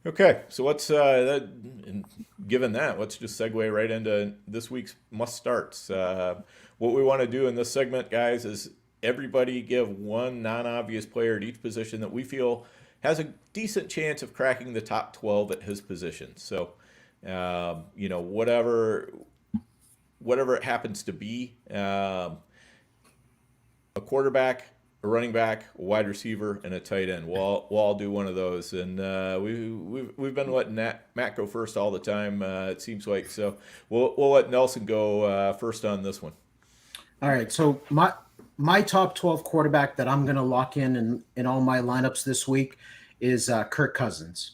Okay, so let's given that, let's just segue right into this week's must starts. What we want to do in this segment, guys, is everybody give one non-obvious player at each position that we feel has a decent chance of cracking the top 12 at his position. So, whatever it happens to be, a quarterback, a running back, a wide receiver, and a tight end. We'll all do one of those, and we've been letting Matt go first all the time. It seems like, so we'll let Nelson go first on this one. All right, so my top 12 quarterback that I'm going to lock in all my lineups this week is Kirk Cousins.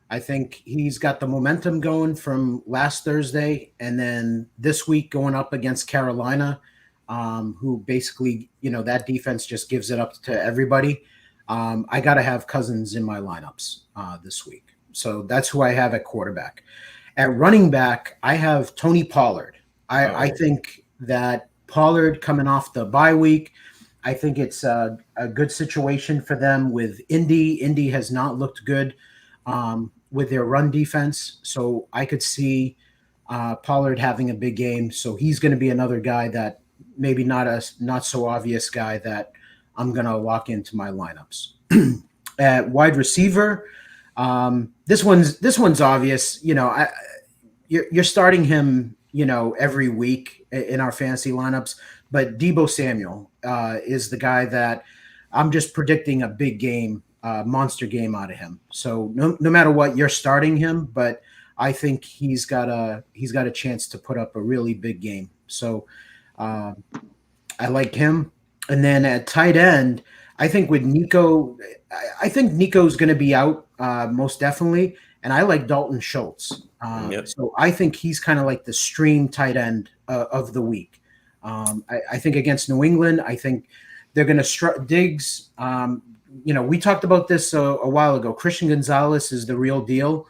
I think he's got the momentum going from last Thursday, and then this week going up against Carolina. Who basically, that defense just gives it up to everybody. I got to have Cousins in my lineups this week. So that's who I have at quarterback. At running back, I have Tony Pollard. I think that Pollard coming off the bye week, I think it's a good situation for them with Indy. Indy has not looked good with their run defense. So I could see Pollard having a big game. So he's going to be another guy that, maybe not so obvious guy that I'm going to lock into my lineups. At wide receiver, this one's obvious. You're starting him, every week in our fantasy lineups. But Deebo Samuel is the guy that I'm just predicting a big game, monster game out of him. So no matter what, you're starting him, but I think he's got a chance to put up a really big game. So. I like him. And then at tight end, I think with Nico, I think Nico's going to be out most definitely. And I like Dalton Schultz. So I think he's kind of like the stream tight end of the week. I think against New England, I think they're going to Diggs. We talked about this a while ago. Christian Gonzalez is the real deal.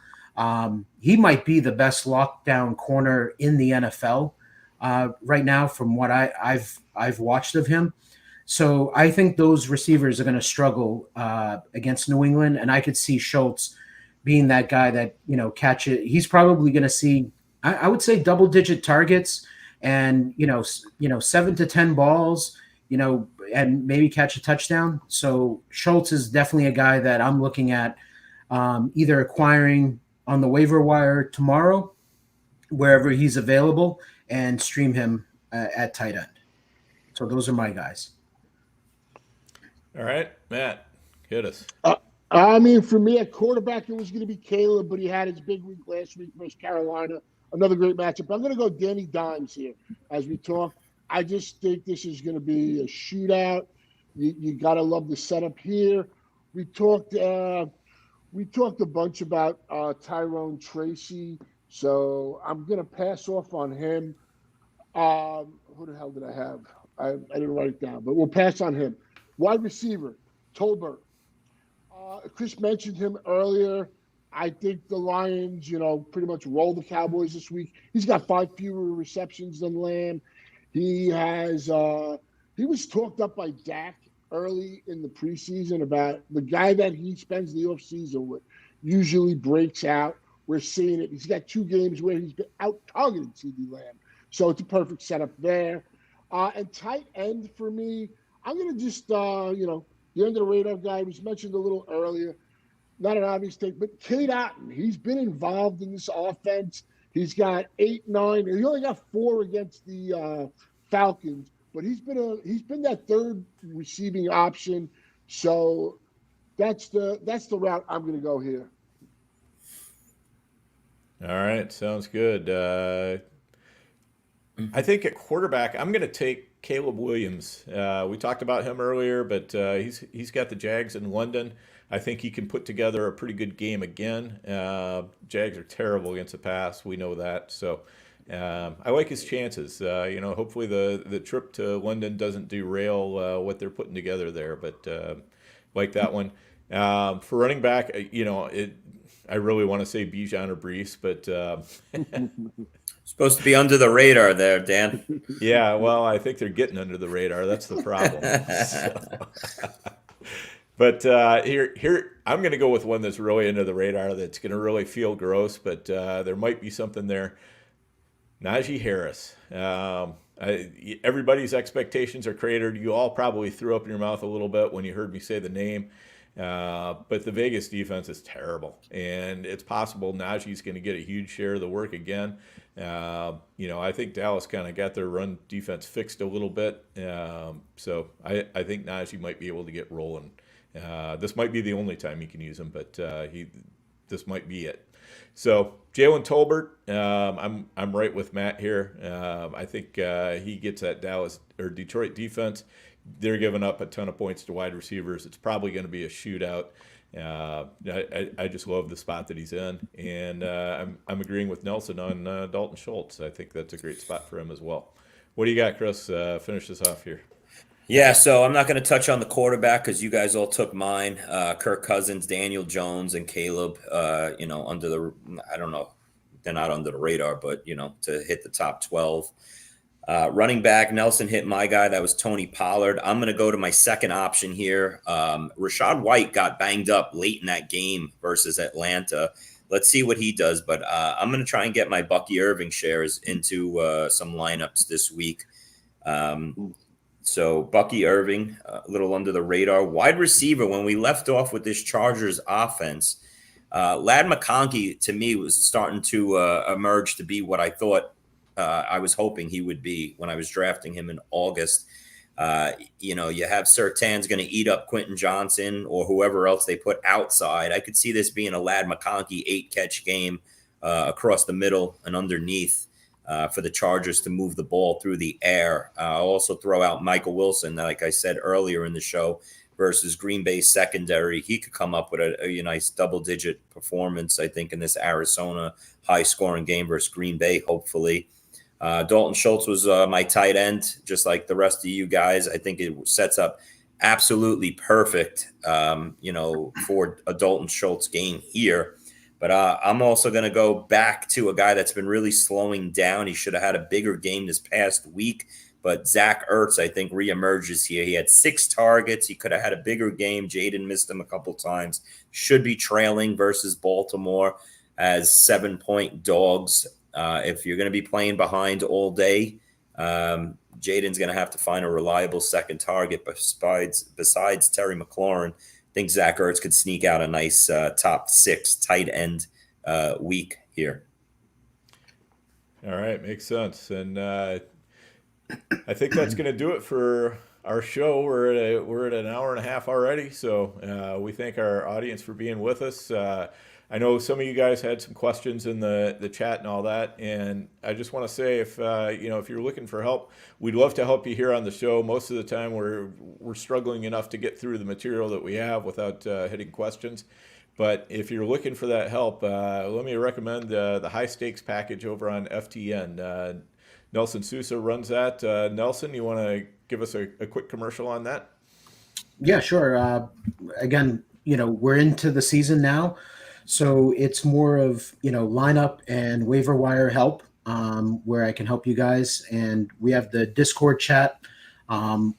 He might be the best lockdown corner in the NFL. right now from what I've watched of him. So I think those receivers are going to struggle against New England, and I could see Schultz being that guy that catch it. He's probably going to see, I would say, double-digit targets, and 7 to 10 balls, and maybe catch a touchdown. So Schultz is definitely a guy that I'm looking at either acquiring on the waiver wire tomorrow, wherever he's available, and stream him at tight end. So those are my guys. All right, Matt, hit us. I mean, for me at quarterback, it was going to be Caleb, but he had his big week last week versus Carolina. Another great matchup. I'm going to go Danny Dimes here as we talk. I just think this is going to be a shootout. You got to love the setup here. We talked a bunch about Tyrone Tracy, so I'm going to pass off on him. Who the hell did I have? I didn't write it down, but we'll pass on him. Wide receiver, Tolbert. Chris mentioned him earlier. I think the Lions, pretty much roll the Cowboys this week. He's got 5 fewer receptions than Lamb. He was talked up by Dak early in the preseason about the guy that he spends the offseason with usually breaks out. We're seeing it. He's got 2 games where he's been out-targeting CeeDee Lamb. So it's a perfect setup there. And tight end for me, I'm going to just, the under-the-radar guy was mentioned a little earlier. Not an obvious take, but Cade Otton. He's been involved in this offense. He's got 8, 9. He only got 4 against the Falcons, but he's been that third receiving option. So that's the route I'm going to go here. All right, sounds good. I think at quarterback, I'm going to take Caleb Williams. We talked about him earlier, but he's got the Jags in London. I think he can put together a pretty good game again. Jags are terrible against the pass. We know that. So I like his chances. Hopefully the trip to London doesn't derail what they're putting together there, but like that one. For running back, I really want to say Bijan or Brees, but supposed to be under the radar there, Dan. Yeah, well, I think they're getting under the radar. That's the problem. But here, I'm going to go with one that's really under the radar. That's going to really feel gross, but there might be something there. Najee Harris. Everybody's expectations are cratered. You all probably threw up in your mouth a little bit when you heard me say the name. But the Vegas defense is terrible, and it's possible Najee's going to get a huge share of the work again. I think Dallas kind of got their run defense fixed a little bit, so I think Najee might be able to get rolling. This might be the only time he can use him, but this might be it. So Jalen Tolbert, I'm right with Matt here. I think he gets that Dallas or Detroit defense. They're giving up a ton of points to wide receivers. It's probably going to be a shootout. I just love the spot that he's in, and I'm agreeing with Nelson on Dalton Schultz. I think that's a great spot for him as well. What do you got, Chris? Finish this off here. Yeah, so I'm not going to touch on the quarterback because you guys all took mine. Kirk Cousins, Daniel Jones, and Caleb. Under the, I don't know, they're not under the radar, but to hit the top 12. Running back, Nelson hit my guy. That was Tony Pollard. I'm going to go to my second option here. Rachaad White got banged up late in that game versus Atlanta. Let's see what he does. But I'm going to try and get my Bucky Irving shares into some lineups this week. So Bucky Irving, a little under the radar. Wide receiver, when we left off with this Chargers offense, Ladd McConkey, to me, was starting to emerge to be what I thought I was hoping he would be when I was drafting him in August. You have Surtain's going to eat up Quentin Johnson or whoever else they put outside. I could see this being a Ladd McConkey 8-catch game across the middle and underneath for the Chargers to move the ball through the air. I'll also throw out Michael Wilson, like I said earlier in the show, versus Green Bay secondary. He could come up with a nice double-digit performance, I think, in this Arizona high-scoring game versus Green Bay, hopefully. Dalton Schultz was my tight end, just like the rest of you guys. I think it sets up absolutely perfect, for a Dalton Schultz game here. But I'm also going to go back to a guy that's been really slowing down. He should have had a bigger game this past week. But Zach Ertz, I think, reemerges here. He had 6 targets. He could have had a bigger game. Jaden missed him a couple times. Should be trailing versus Baltimore as 7-point dogs. If you're going to be playing behind all day, Jaden's going to have to find a reliable second target besides Terry McLaurin. I think Zach Ertz could sneak out a nice top 6 tight end week here. All right, makes sense. And I think that's going to do it for our show. We're at an hour and a half already, so we thank our audience for being with us. I know some of you guys had some questions in the chat and all that, and I just want to say if you're looking for help, we'd love to help you here on the show. Most of the time, we're struggling enough to get through the material that we have without hitting questions. But if you're looking for that help, let me recommend the high stakes package over on FTN. Nelson Sousa runs that. Nelson, you want to give us a quick commercial on that? Yeah, sure. Again, we're into the season now. So it's more of, lineup and waiver wire help where I can help you guys. And we have the Discord chat,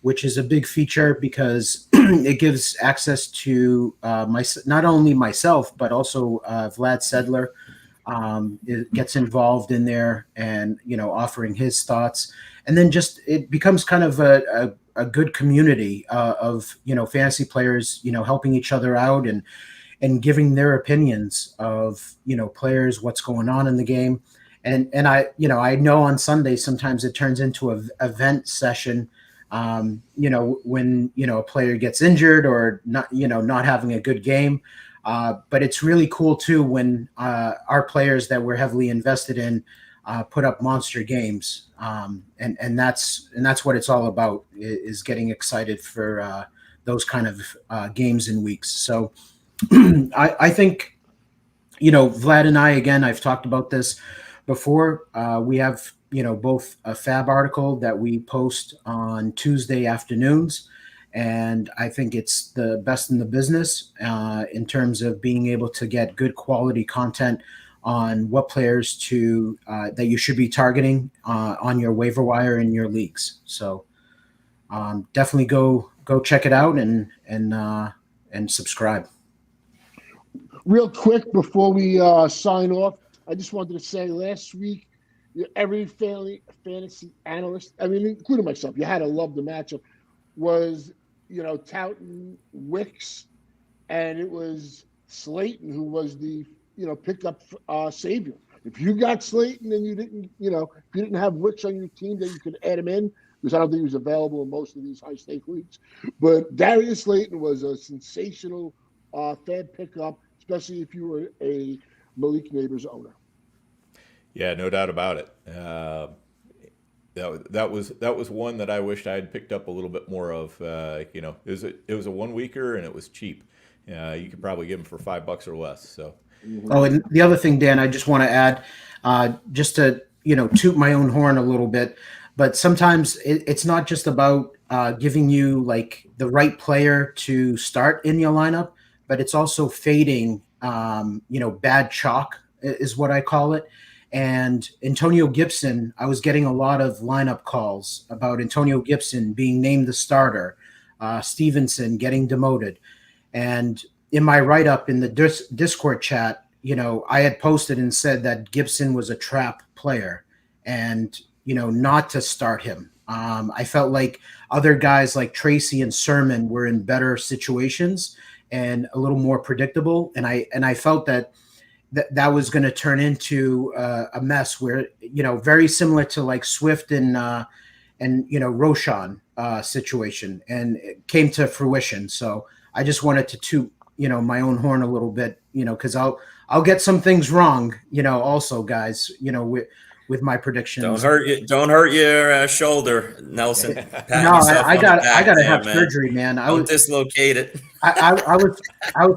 which is a big feature because it gives access to not only myself, but also Vlad Sedler. It gets involved in there and, offering his thoughts. And then just it becomes kind of a good community of, fantasy players, helping each other out and giving their opinions of, players, what's going on in the game. And I know on Sunday, sometimes it turns into an event session, when, a player gets injured or not having a good game. But it's really cool too, when our players that we're heavily invested in put up monster games. And that's what it's all about, is getting excited for those kind of games and weeks. So, I think, Vlad and I, again, I've talked about this before. We have, both a Fab article that we post on Tuesday afternoons, and I think it's the best in the business in terms of being able to get good quality content on what players that you should be targeting on your waiver wire in your leagues. So definitely go check it out and subscribe. Real quick before we sign off, I just wanted to say last week, every fantasy analyst, including myself, you had to love the matchup, was, touting Wicks, and it was Slayton who was the, pickup savior. If you got Slayton and you didn't, if you didn't have Wicks on your team, then you could add him in, because I don't think he was available in most of these high-stake leagues. But Darius Slayton was a sensational Fab pickup, especially if you were a Malik Neighbors owner. Yeah, no doubt about it. That was one that I wished I had picked up a little bit more of. It was a 1 weeker and it was cheap. You could probably get them for $5 or less. So. Oh, and the other thing, Dan, I just want to add, just to toot my own horn a little bit, but sometimes it's not just about giving you like the right player to start in your lineup, but it's also fading, bad chalk is what I call it. And Antonio Gibson, I was getting a lot of lineup calls about Antonio Gibson being named the starter, Stevenson getting demoted. And in my write-up in the Discord chat, I had posted and said that Gibson was a trap player and, not to start him. I felt like other guys like Tracy and Sermon were in better situations and a little more predictable. And I felt that was going to turn into a mess where, very similar to like Swift and Roshan situation, and it came to fruition. So I just wanted to toot, my own horn a little bit, because I'll get some things wrong, also guys, with my predictions. Don't hurt your shoulder, Nelson. No, I got to have surgery, man. Don't dislocate it. I was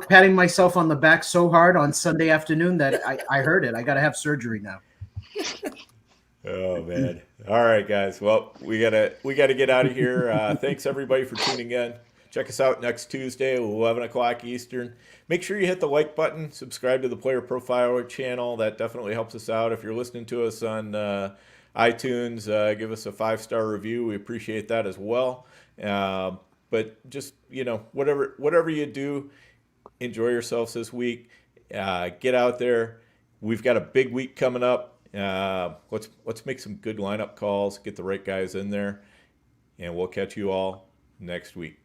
patting myself on the back so hard on Sunday afternoon that I heard it. I got to have surgery now. Oh man! All right, guys. Well, we gotta get out of here. Thanks everybody for tuning in. Check us out next Tuesday, 11 o'clock Eastern. Make sure you hit the like button, subscribe to the Player Profiler channel. That definitely helps us out. If you're listening to us on iTunes, give us a 5-star review. We appreciate that as well. But just, whatever you do, enjoy yourselves this week. Get out there. We've got a big week coming up. Let's make some good lineup calls, get the right guys in there, and we'll catch you all next week.